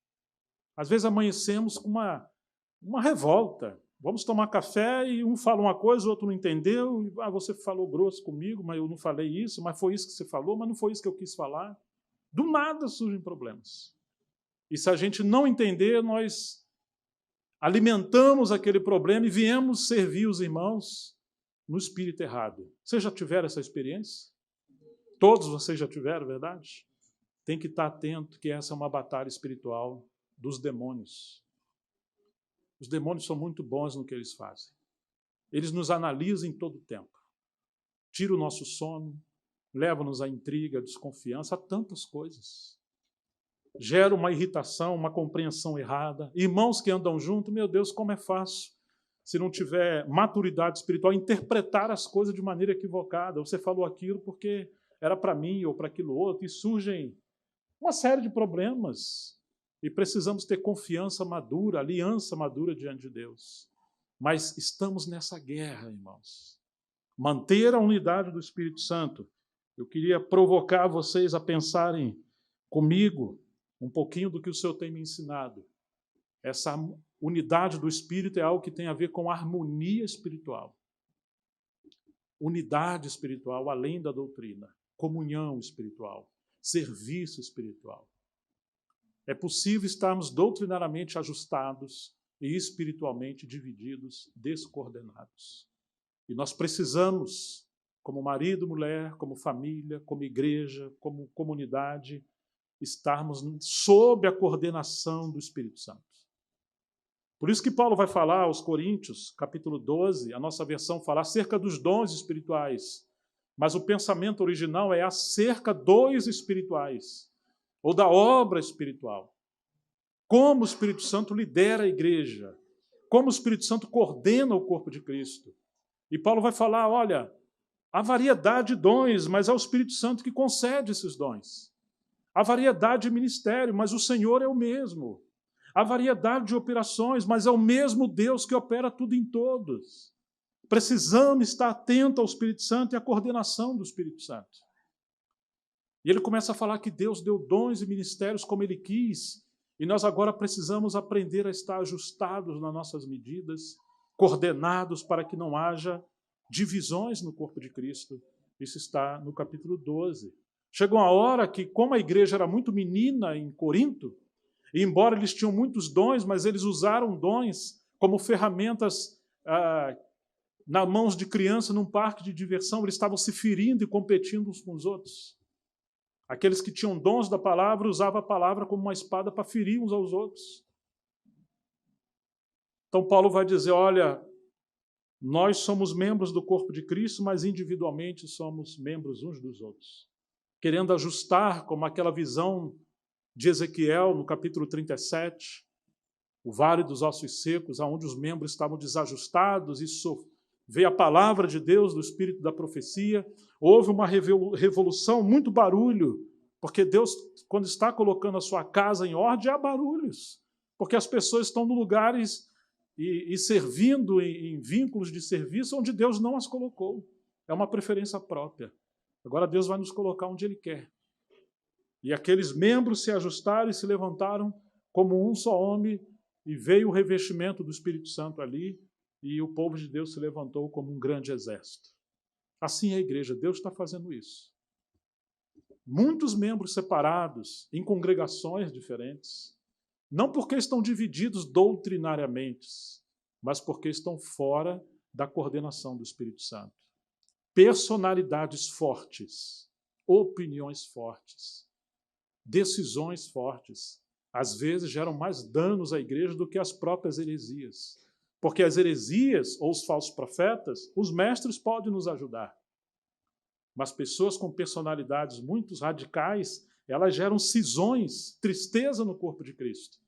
Às vezes amanhecemos com uma revolta, Vamos tomar café e um fala uma coisa, o outro não entendeu. E, você falou grosso comigo, mas eu não falei isso, mas foi isso que você falou, mas não foi isso que eu quis falar. Do nada surgem problemas. E se a gente não entender, nós alimentamos aquele problema e viemos servir os irmãos no espírito errado. Vocês já tiveram essa experiência? Todos vocês já tiveram, verdade? Tem que estar atento que essa é uma batalha espiritual dos demônios. Os demônios são muito bons no que eles fazem. Eles nos analisam em todo o tempo. Tiram o nosso sono, levam-nos à intriga, à desconfiança, a tantas coisas. Gera uma irritação, uma compreensão errada. Irmãos que andam juntos, meu Deus, como é fácil, se não tiver maturidade espiritual, interpretar as coisas de maneira equivocada. Você falou aquilo porque era para mim ou para aquilo outro, e surgem uma série de problemas. E precisamos ter confiança madura, aliança madura diante de Deus. Mas estamos nessa guerra, irmãos. Manter a unidade do Espírito Santo. Eu queria provocar vocês a pensarem comigo um pouquinho do que o Senhor tem me ensinado. Essa unidade do Espírito é algo que tem a ver com harmonia espiritual. Unidade espiritual além da doutrina. Comunhão espiritual. Serviço espiritual. É possível estarmos doutrinariamente ajustados e espiritualmente divididos, descoordenados. E nós precisamos, como marido, mulher, como família, como igreja, como comunidade, estarmos sob a coordenação do Espírito Santo. Por isso que Paulo vai falar aos Coríntios, capítulo 12, a nossa versão fala acerca dos dons espirituais, mas o pensamento original é acerca dos espirituais, ou da obra espiritual. Como o Espírito Santo lidera a igreja, como o Espírito Santo coordena o corpo de Cristo. E Paulo vai falar, olha, há variedade de dons, mas é o Espírito Santo que concede esses dons. Há variedade de ministério, mas o Senhor é o mesmo. Há variedade de operações, mas é o mesmo Deus que opera tudo em todos. Precisamos estar atentos ao Espírito Santo e à coordenação do Espírito Santo. E ele começa a falar que Deus deu dons e ministérios como Ele quis, e nós agora precisamos aprender a estar ajustados nas nossas medidas, coordenados para que não haja divisões no corpo de Cristo. Isso está no capítulo 12. Chegou uma hora que, como a igreja era muito menina em Corinto, e embora eles tinham muitos dons, mas eles usaram dons como ferramentas nas mãos de criança num parque de diversão, eles estavam se ferindo e competindo uns com os outros. Aqueles que tinham dons da palavra usavam a palavra como uma espada para ferir uns aos outros. Então Paulo vai dizer, olha, nós somos membros do corpo de Cristo, mas individualmente somos membros uns dos outros. Querendo ajustar, como aquela visão de Ezequiel, no capítulo 37, o vale dos ossos secos, onde os membros estavam desajustados, e veio a palavra de Deus, do Espírito da profecia, houve uma revolução, muito barulho, porque Deus, quando está colocando a sua casa em ordem, há barulhos, porque as pessoas estão em lugares e servindo em vínculos de serviço onde Deus não as colocou. É uma preferência própria. Agora Deus vai nos colocar onde Ele quer. E aqueles membros se ajustaram e se levantaram como um só homem, e veio o revestimento do Espírito Santo ali, e o povo de Deus se levantou como um grande exército. Assim é a igreja, Deus está fazendo isso. Muitos membros separados, em congregações diferentes, não porque estão divididos doutrinariamente, mas porque estão fora da coordenação do Espírito Santo. Personalidades fortes, opiniões fortes, decisões fortes, às vezes geram mais danos à igreja do que as próprias heresias. Porque as heresias ou os falsos profetas, os mestres podem nos ajudar. Mas pessoas com personalidades muito radicais, elas geram cisões, tristeza no corpo de Cristo.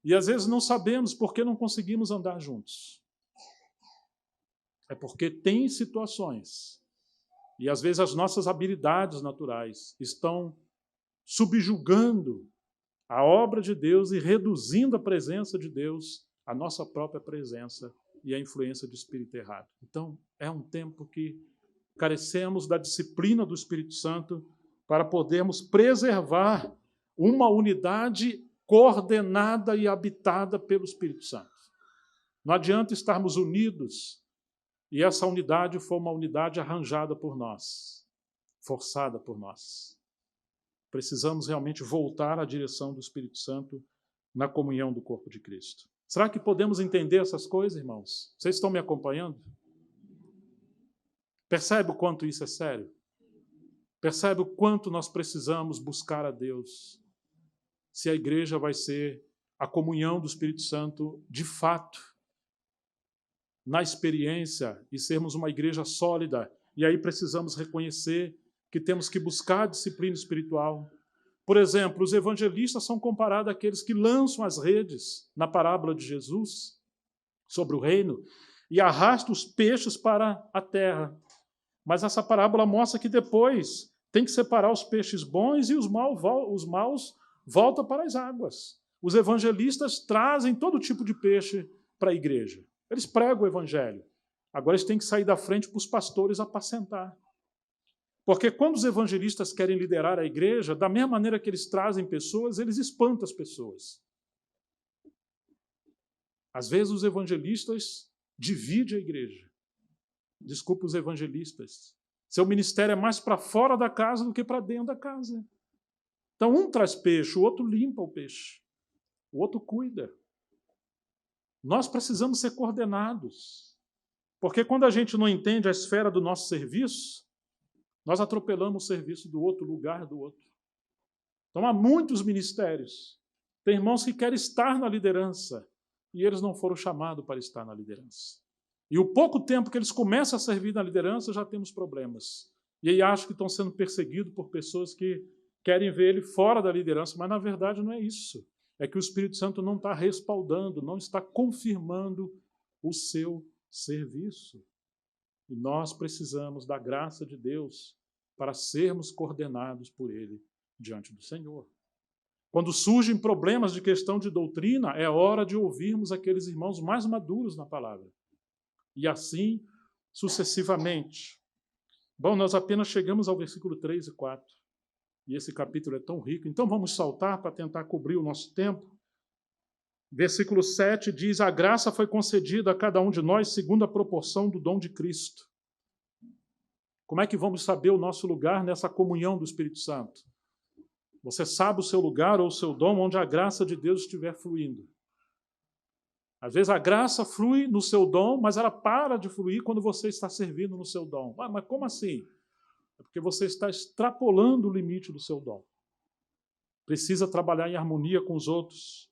E às vezes não sabemos por que não conseguimos andar juntos. É porque tem situações, e às vezes as nossas habilidades naturais estão subjugando a obra de Deus e reduzindo a presença de Deus, a nossa própria presença e a influência do Espírito errado. Então, é um tempo que carecemos da disciplina do Espírito Santo para podermos preservar uma unidade coordenada e habitada pelo Espírito Santo. Não adianta estarmos unidos e essa unidade for uma unidade arranjada por nós, forçada por nós. Precisamos realmente voltar à direção do Espírito Santo na comunhão do corpo de Cristo. Será que podemos entender essas coisas, irmãos? Vocês estão me acompanhando? Percebe o quanto isso é sério? Percebe o quanto nós precisamos buscar a Deus? Se a igreja vai ser a comunhão do Espírito Santo de fato, na experiência, e sermos uma igreja sólida. E aí precisamos reconhecer que temos que buscar a disciplina espiritual. Por exemplo, os evangelistas são comparados àqueles que lançam as redes na parábola de Jesus sobre o reino e arrastam os peixes para a terra. Mas essa parábola mostra que depois tem que separar os peixes bons e os maus voltam para as águas. Os evangelistas trazem todo tipo de peixe para a igreja. Eles pregam o evangelho. Agora eles têm que sair da frente para os pastores apacentar. Porque quando os evangelistas querem liderar a igreja, da mesma maneira que eles trazem pessoas, eles espantam as pessoas. Às vezes os evangelistas dividem a igreja. Desculpa os evangelistas. Seu ministério é mais para fora da casa do que para dentro da casa. Então um traz peixe, o outro limpa o peixe. O outro cuida. Nós precisamos ser coordenados. Porque quando a gente não entende a esfera do nosso serviço, nós atropelamos o serviço do outro, o lugar do outro. Então, há muitos ministérios. Tem irmãos que querem estar na liderança e eles não foram chamados para estar na liderança. E o pouco tempo que eles começam a servir na liderança, já temos problemas. E aí acham que estão sendo perseguidos por pessoas que querem ver ele fora da liderança, mas, na verdade, não é isso. É que o Espírito Santo não está respaldando, não está confirmando o seu serviço. E nós precisamos da graça de Deus para sermos coordenados por Ele diante do Senhor. Quando surgem problemas de questão de doutrina, é hora de ouvirmos aqueles irmãos mais maduros na palavra. E assim sucessivamente. Bom, nós apenas chegamos ao versículo 3 e 4. E esse capítulo é tão rico. Então vamos saltar para tentar cobrir o nosso tempo. Versículo 7 diz: a graça foi concedida a cada um de nós segundo a proporção do dom de Cristo. Como é que vamos saber o nosso lugar nessa comunhão do Espírito Santo? Você sabe o seu lugar ou o seu dom onde a graça de Deus estiver fluindo. Às vezes a graça flui no seu dom, mas ela para de fluir quando você está servindo no seu dom. Ah, mas como assim? É porque você está extrapolando o limite do seu dom. Precisa trabalhar em harmonia com os outros.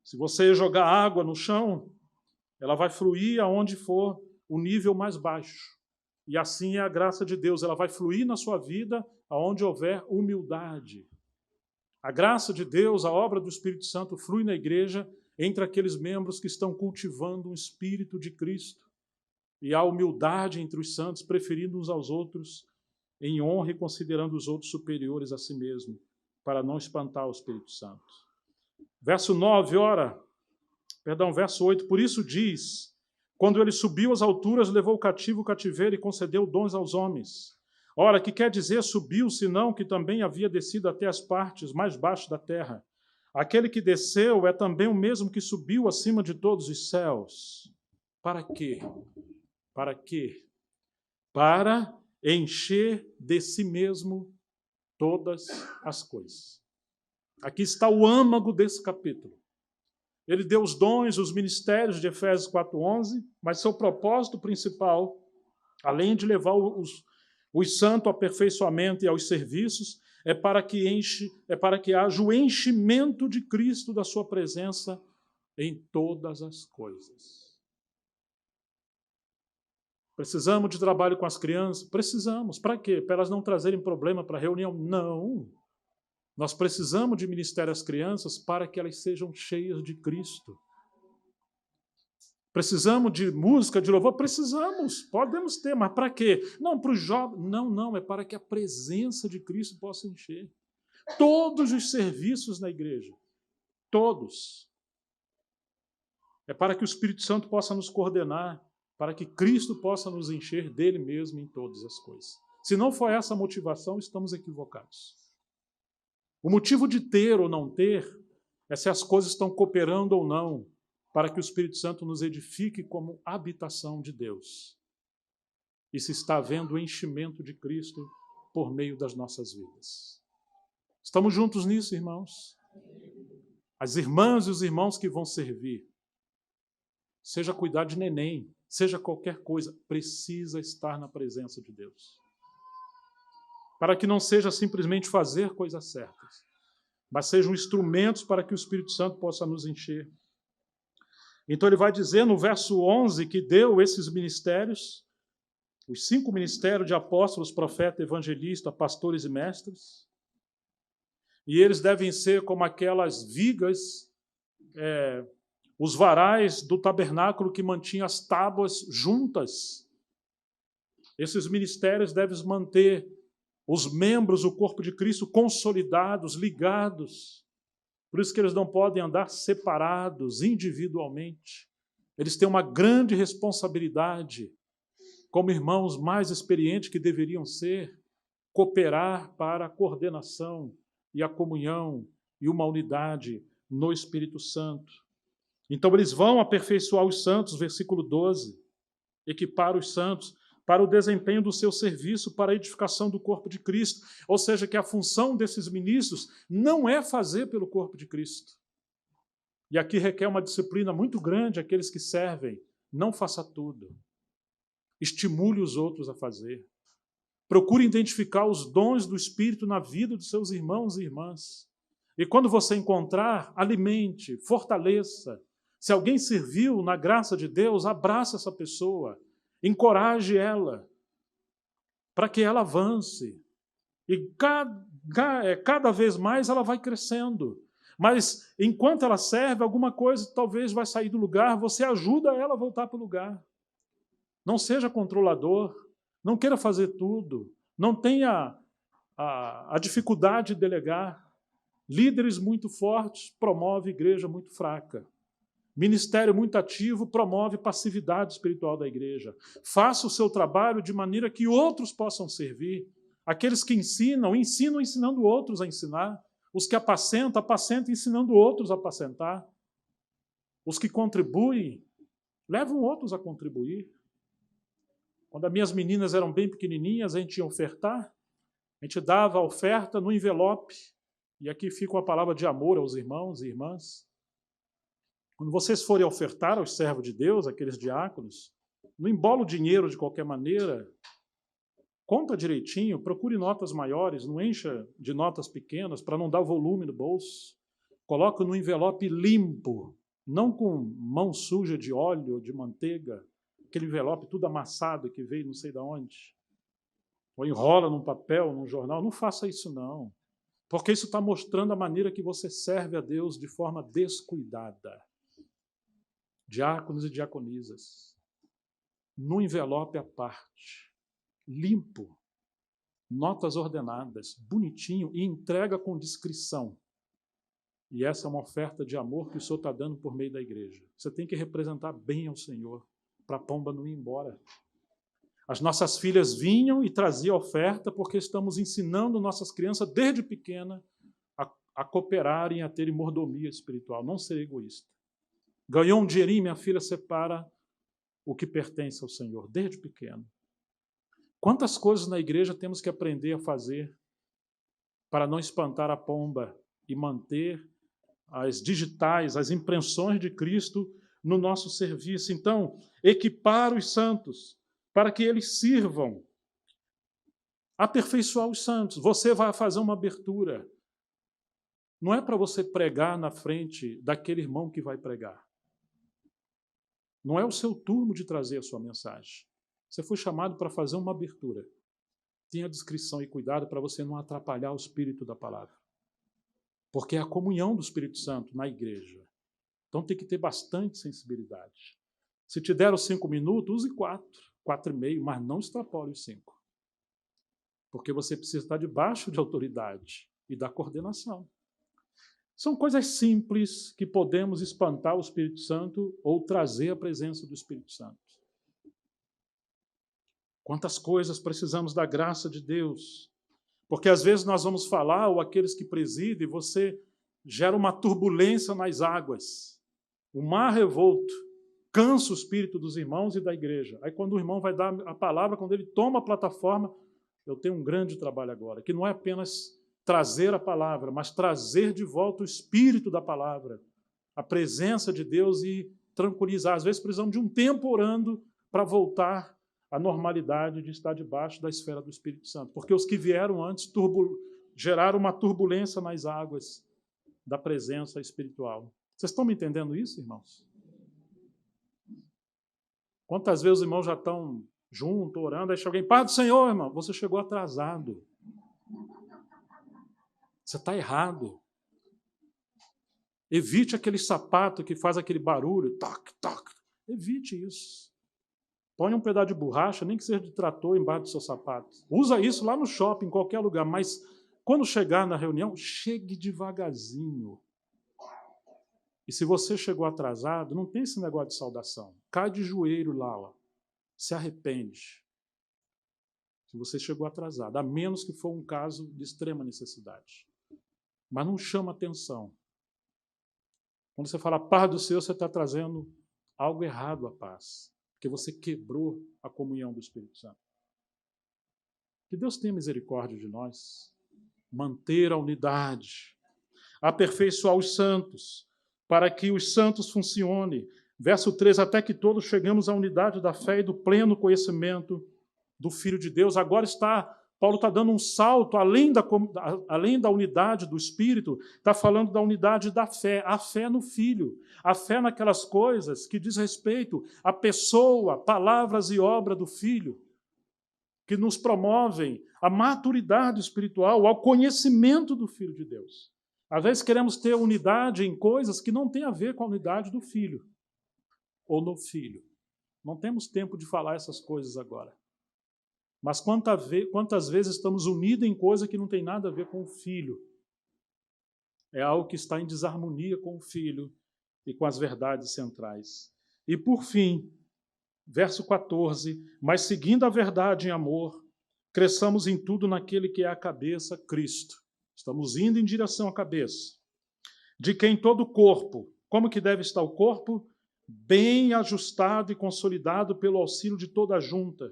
Se você jogar água no chão, ela vai fluir aonde for o nível mais baixo. E assim é a graça de Deus, ela vai fluir na sua vida aonde houver humildade. A graça de Deus, a obra do Espírito Santo flui na igreja entre aqueles membros que estão cultivando um espírito de Cristo. E a humildade entre os santos, preferindo uns aos outros, em honra e considerando os outros superiores a si mesmo, para não espantar o Espírito Santo. Verso 8, por isso diz, quando ele subiu às alturas, levou o cativo o cativeiro e concedeu dons aos homens. Ora, que quer dizer subiu, senão que também havia descido até as partes mais baixas da terra. Aquele que desceu é também o mesmo que subiu acima de todos os céus. Para quê? Para quê? Para encher de si mesmo todas as coisas. Aqui está o âmago desse capítulo. Ele deu os dons, os ministérios de Efésios 4:11, mas seu propósito principal, além de levar os santos ao aperfeiçoamento e aos serviços, é para que haja o enchimento de Cristo da sua presença em todas as coisas. Precisamos de trabalho com as crianças? Precisamos. Para quê? Para elas não trazerem problema para a reunião? Não. Nós precisamos de ministério às crianças para que elas sejam cheias de Cristo. Precisamos de música, de louvor? Precisamos, podemos ter, mas para quê? Não, para os jovens. Não, é para que a presença de Cristo possa encher. Todos os serviços na igreja, todos. É para que o Espírito Santo possa nos coordenar, para que Cristo possa nos encher dele mesmo em todas as coisas. Se não for essa a motivação, estamos equivocados. O motivo de ter ou não ter é se as coisas estão cooperando ou não. para que o Espírito Santo nos edifique como habitação de Deus. E se está havendo o enchimento de Cristo por meio das nossas vidas. Estamos juntos nisso, irmãos? As irmãs e os irmãos que vão servir, seja cuidar de neném, seja qualquer coisa, precisa estar na presença de Deus. Para que não seja simplesmente fazer coisas certas, mas sejam instrumentos para que o Espírito Santo possa nos encher. Então ele vai dizer no verso 11 que deu esses ministérios, os 5 ministérios de apóstolos, profeta, evangelista, pastores e mestres, e eles devem ser como aquelas vigas, os varais do tabernáculo que mantinham as tábuas juntas. Esses ministérios devem manter os membros do corpo de Cristo consolidados, ligados. Por isso que eles não podem andar separados individualmente. Eles têm uma grande responsabilidade, como irmãos mais experientes que deveriam ser, cooperar para a coordenação e a comunhão e uma unidade no Espírito Santo. Então eles vão aperfeiçoar os santos, versículo 12, equipar os santos para o desempenho do seu serviço, para a edificação do corpo de Cristo. Ou seja, que a função desses ministros não é fazer pelo corpo de Cristo. E aqui requer uma disciplina muito grande aqueles que servem. Não faça tudo. Estimule os outros a fazer. Procure identificar os dons do Espírito na vida dos seus irmãos e irmãs. E quando você encontrar, alimente, fortaleça. Se alguém serviu na graça de Deus, abraça essa pessoa. Encoraje ela, para que ela avance. E cada vez mais ela vai crescendo. Mas, enquanto ela serve, alguma coisa talvez vai sair do lugar, você ajuda ela a voltar para o lugar. Não seja controlador, não queira fazer tudo, não tenha a dificuldade de delegar. Líderes muito fortes promovem igreja muito fraca. Ministério muito ativo promove passividade espiritual da igreja. Faça o seu trabalho de maneira que outros possam servir. Aqueles que ensinam, ensinando outros a ensinar. Os que apacentam, ensinando outros a apacentar. Os que contribuem, levam outros a contribuir. Quando as minhas meninas eram bem pequenininhas, a gente ia ofertar, a gente dava a oferta no envelope. E aqui fica uma palavra de amor aos irmãos e irmãs. Quando vocês forem ofertar aos servos de Deus, aqueles diáconos, não embola o dinheiro de qualquer maneira, conta direitinho, procure notas maiores, não encha de notas pequenas para não dar volume no bolso. Coloca no envelope limpo, não com mão suja de óleo, de manteiga, aquele envelope tudo amassado que veio não sei de onde. Ou enrola num papel, num jornal. Não faça isso, não. Porque isso está mostrando a maneira que você serve a Deus de forma descuidada. Diáconos e diaconisas, no envelope à parte, limpo, notas ordenadas, bonitinho e entrega com discrição. E essa é uma oferta de amor que o Senhor está dando por meio da igreja. Você tem que representar bem ao Senhor, para a pomba não ir embora. As nossas filhas vinham e traziam oferta porque estamos ensinando nossas crianças desde pequena a cooperarem, a terem mordomia espiritual, não ser egoísta. Ganhou um dinheirinho, minha filha separa o que pertence ao Senhor, desde pequeno. Quantas coisas na igreja temos que aprender a fazer para não espantar a pomba e manter as digitais, as impressões de Cristo no nosso serviço. Então, equipar os santos para que eles sirvam. Aperfeiçoar os santos. Você vai fazer uma abertura. Não é para você pregar na frente daquele irmão que vai pregar. Não é o seu turno de trazer a sua mensagem. Você foi chamado para fazer uma abertura. Tenha discrição e cuidado para você não atrapalhar o espírito da palavra. Porque é a comunhão do Espírito Santo na igreja. Então tem que ter bastante sensibilidade. Se te deram 5 minutos, use 4, 4,5, mas não extrapole os 5. Porque você precisa estar debaixo de autoridade e da coordenação. São coisas simples que podemos espantar o Espírito Santo ou trazer a presença do Espírito Santo. Quantas coisas precisamos da graça de Deus. Porque às vezes nós vamos falar, ou aqueles que presidem, você gera uma turbulência nas águas. O mar revolto cansa o espírito dos irmãos e da igreja. Aí, quando o irmão vai dar a palavra, quando ele toma a plataforma, eu tenho um grande trabalho agora, que não é apenas trazer a palavra, mas trazer de volta o espírito da palavra, a presença de Deus e tranquilizar. Às vezes precisamos de um tempo orando para voltar à normalidade de estar debaixo da esfera do Espírito Santo, porque os que vieram antes geraram uma turbulência nas águas da presença espiritual. Vocês estão me entendendo isso, irmãos? Quantas vezes os irmãos já estão juntos, orando, aí chega alguém, Pai do Senhor, irmão, você chegou atrasado. Você está errado. Evite aquele sapato que faz aquele barulho, toc, toc. Evite isso. Põe um pedaço de borracha, nem que seja de trator, embaixo do seu sapato. Usa isso lá no shopping, em qualquer lugar, mas quando chegar na reunião, chegue devagarzinho. E se você chegou atrasado, não tem esse negócio de saudação. Cai de joelho lá, ó. Se arrepende. Se você chegou atrasado, a menos que for um caso de extrema necessidade. Mas não chama atenção. Quando você fala paz do Senhor, você está trazendo algo errado à paz. Porque você quebrou a comunhão do Espírito Santo. Que Deus tenha misericórdia de nós. Manter a unidade. Aperfeiçoar os santos, para que os santos funcionem. Verso 3, até que todos chegamos à unidade da fé e do pleno conhecimento do Filho de Deus. Agora Paulo está dando um salto, além da unidade do Espírito, está falando da unidade da fé, a fé no Filho, a fé naquelas coisas que diz respeito à pessoa, palavras e obra do Filho, que nos promovem à maturidade espiritual, ao conhecimento do Filho de Deus. Às vezes queremos ter unidade em coisas que não têm a ver com a unidade do Filho, ou no Filho. Não temos tempo de falar essas coisas agora. Mas quantas vezes estamos unidos em coisa que não tem nada a ver com o Filho? É algo que está em desarmonia com o Filho e com as verdades centrais. E, por fim, verso 14, mas seguindo a verdade em amor, cresçamos em tudo naquele que é a cabeça, Cristo. Estamos indo em direção à cabeça. De quem todo o corpo, como que deve estar o corpo? Bem ajustado e consolidado pelo auxílio de toda a junta.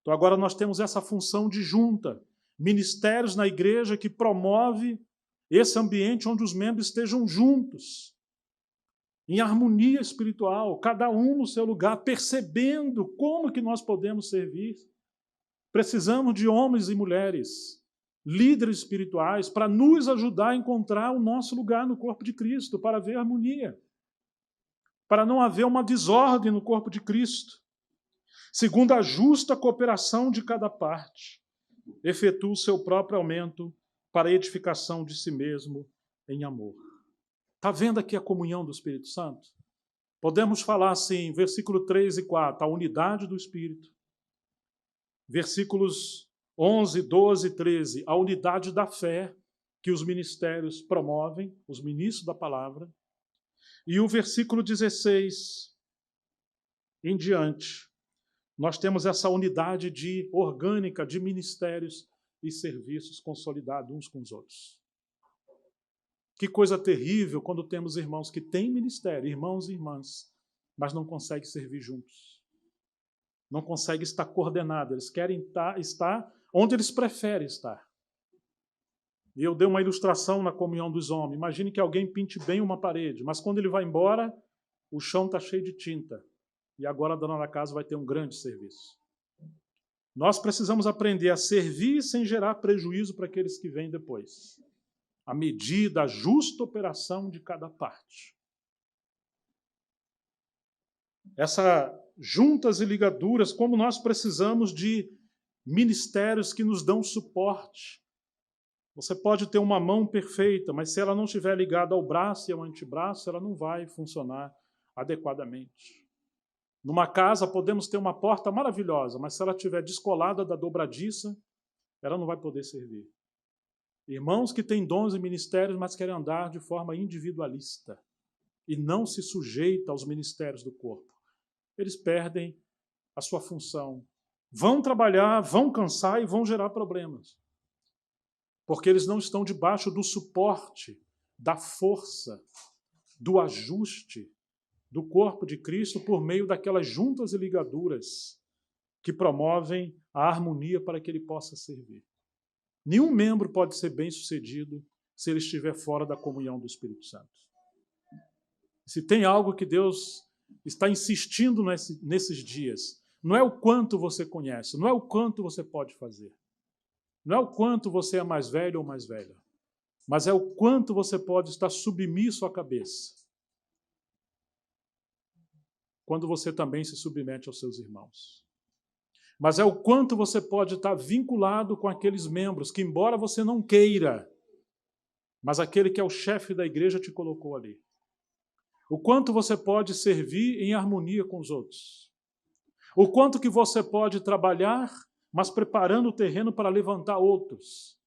Então, agora nós temos essa função de junta, ministérios na igreja que promove esse ambiente onde os membros estejam juntos, em harmonia espiritual, cada um no seu lugar, percebendo como que nós podemos servir. Precisamos de homens e mulheres, líderes espirituais, para nos ajudar a encontrar o nosso lugar no corpo de Cristo, para haver harmonia, para não haver uma desordem no corpo de Cristo. Segundo a justa cooperação de cada parte, efetua o seu próprio aumento para a edificação de si mesmo em amor. Está vendo aqui a comunhão do Espírito Santo? Podemos falar assim, versículo 3 e 4, a unidade do Espírito. Versículos 11, 12 e 13, a unidade da fé que os ministérios promovem, os ministros da palavra. E o versículo 16 em diante, nós temos essa unidade orgânica de ministérios e serviços consolidados uns com os outros. Que coisa terrível quando temos irmãos que têm ministério, irmãos e irmãs, mas não conseguem servir juntos. Não conseguem estar coordenados, eles querem estar onde eles preferem estar. E eu dei uma ilustração na comunhão dos homens. Imagine que alguém pinte bem uma parede, mas quando ele vai embora, o chão está cheio de tinta. E agora a dona da casa vai ter um grande serviço. Nós precisamos aprender a servir sem gerar prejuízo para aqueles que vêm depois. A medida, a justa operação de cada parte. Essas juntas e ligaduras, como nós precisamos de ministérios que nos dão suporte. Você pode ter uma mão perfeita, mas se ela não estiver ligada ao braço e ao antebraço, ela não vai funcionar adequadamente. Numa casa, podemos ter uma porta maravilhosa, mas se ela estiver descolada da dobradiça, ela não vai poder servir. Irmãos que têm dons e ministérios, mas querem andar de forma individualista e não se sujeita aos ministérios do corpo. Eles perdem a sua função. Vão trabalhar, vão cansar e vão gerar problemas. Porque eles não estão debaixo do suporte, da força, do ajuste do corpo de Cristo por meio daquelas juntas e ligaduras que promovem a harmonia para que ele possa servir. Nenhum membro pode ser bem-sucedido se ele estiver fora da comunhão do Espírito Santo. Se tem algo que Deus está insistindo nesses dias, não é o quanto você conhece, não é o quanto você pode fazer, não é o quanto você é mais velho ou mais velha, mas é o quanto você pode estar submisso à cabeça, quando você também se submete aos seus irmãos. Mas é o quanto você pode estar vinculado com aqueles membros que, embora você não queira, mas aquele que é o chefe da igreja te colocou ali. O quanto você pode servir em harmonia com os outros. O quanto que você pode trabalhar, mas preparando o terreno para levantar outros.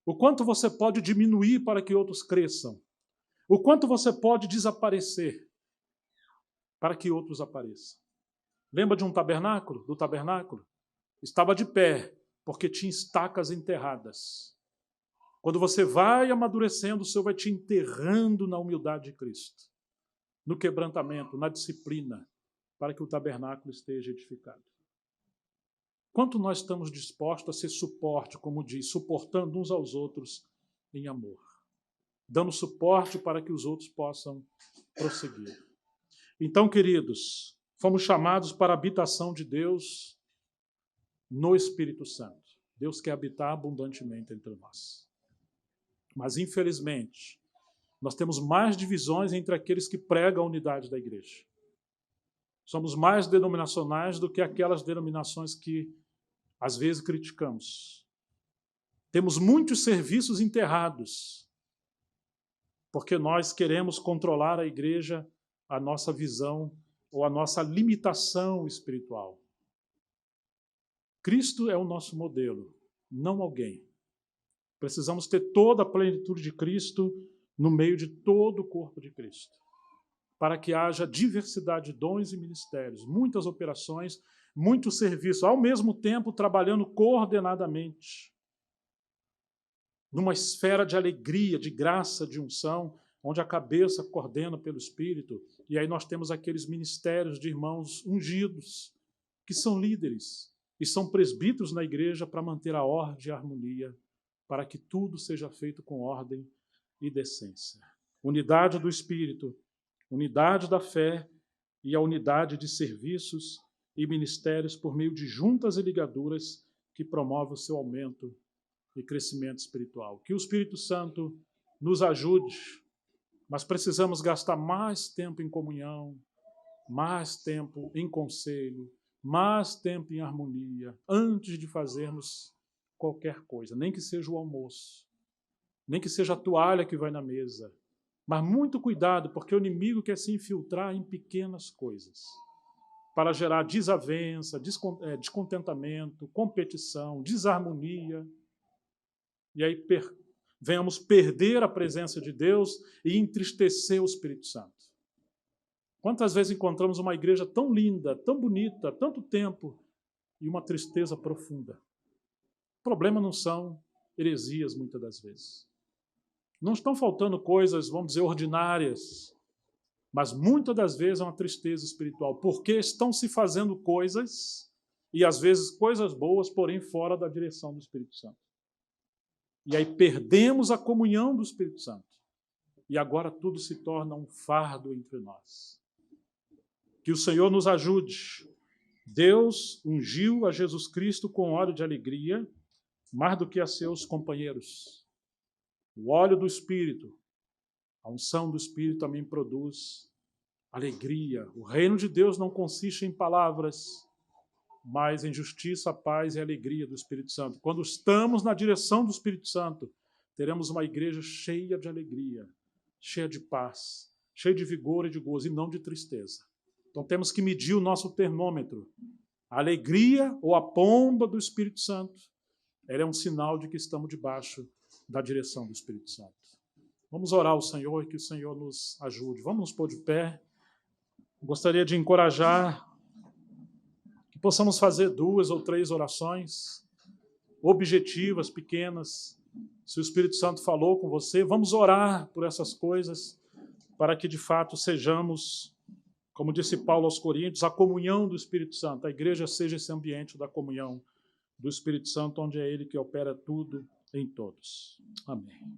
O quanto você pode diminuir para que outros cresçam. O quanto você pode desaparecer para que outros apareçam. Lembra de um tabernáculo? Do tabernáculo? Estava de pé, porque tinha estacas enterradas. Quando você vai amadurecendo, o Senhor vai te enterrando na humildade de Cristo, no quebrantamento, na disciplina, para que o tabernáculo esteja edificado. Quanto nós estamos dispostos a ser suporte, como diz, suportando uns aos outros em amor, dando suporte para que os outros possam prosseguir. Então, queridos, fomos chamados para a habitação de Deus no Espírito Santo. Deus quer habitar abundantemente entre nós. Mas, infelizmente, nós temos mais divisões entre aqueles que pregam a unidade da igreja. Somos mais denominacionais do que aquelas denominações que, às vezes, criticamos. Temos muitos serviços enterrados, porque nós queremos controlar a igreja, a nossa visão ou a nossa limitação espiritual. Cristo é o nosso modelo, não alguém. Precisamos ter toda a plenitude de Cristo no meio de todo o corpo de Cristo, para que haja diversidade de dons e ministérios, muitas operações, muito serviço, ao mesmo tempo trabalhando coordenadamente, numa esfera de alegria, de graça, de unção, onde a cabeça coordena pelo Espírito, e aí nós temos aqueles ministérios de irmãos ungidos, que são líderes e são presbíteros na igreja para manter a ordem e a harmonia, para que tudo seja feito com ordem e decência. Unidade do Espírito, unidade da fé e a unidade de serviços e ministérios por meio de juntas e ligaduras que promovem o seu aumento e crescimento espiritual. Que o Espírito Santo nos ajude, mas precisamos gastar mais tempo em comunhão, mais tempo em conselho, mais tempo em harmonia, antes de fazermos qualquer coisa, nem que seja o almoço, nem que seja a toalha que vai na mesa. Mas muito cuidado, porque o inimigo quer se infiltrar em pequenas coisas, para gerar desavença, descontentamento, competição, desarmonia, e aí venhamos perder a presença de Deus e entristecer o Espírito Santo. Quantas vezes encontramos uma igreja tão linda, tão bonita, tanto tempo, e uma tristeza profunda? O problema não são heresias, muitas das vezes. Não estão faltando coisas, vamos dizer, ordinárias, mas muitas das vezes é uma tristeza espiritual, porque estão se fazendo coisas, e às vezes coisas boas, porém fora da direção do Espírito Santo. E aí perdemos a comunhão do Espírito Santo. E agora tudo se torna um fardo entre nós. Que o Senhor nos ajude. Deus ungiu a Jesus Cristo com óleo de alegria, mais do que a seus companheiros. O óleo do Espírito, a unção do Espírito também produz alegria. O reino de Deus não consiste em palavras, mas em justiça, paz e alegria do Espírito Santo. Quando estamos na direção do Espírito Santo, teremos uma igreja cheia de alegria, cheia de paz, cheia de vigor e de gozo, e não de tristeza. Então temos que medir o nosso termômetro. A alegria ou a pomba do Espírito Santo, ela é um sinal de que estamos debaixo da direção do Espírito Santo. Vamos orar ao Senhor e que o Senhor nos ajude. Vamos nos pôr de pé. Gostaria de encorajar que possamos fazer 2 ou 3 orações objetivas, pequenas. Se o Espírito Santo falou com você, vamos orar por essas coisas para que, de fato, sejamos Como disse Paulo aos Coríntios, a comunhão do Espírito Santo. A igreja seja esse ambiente da comunhão do Espírito Santo, onde é ele que opera tudo em todos. Amém.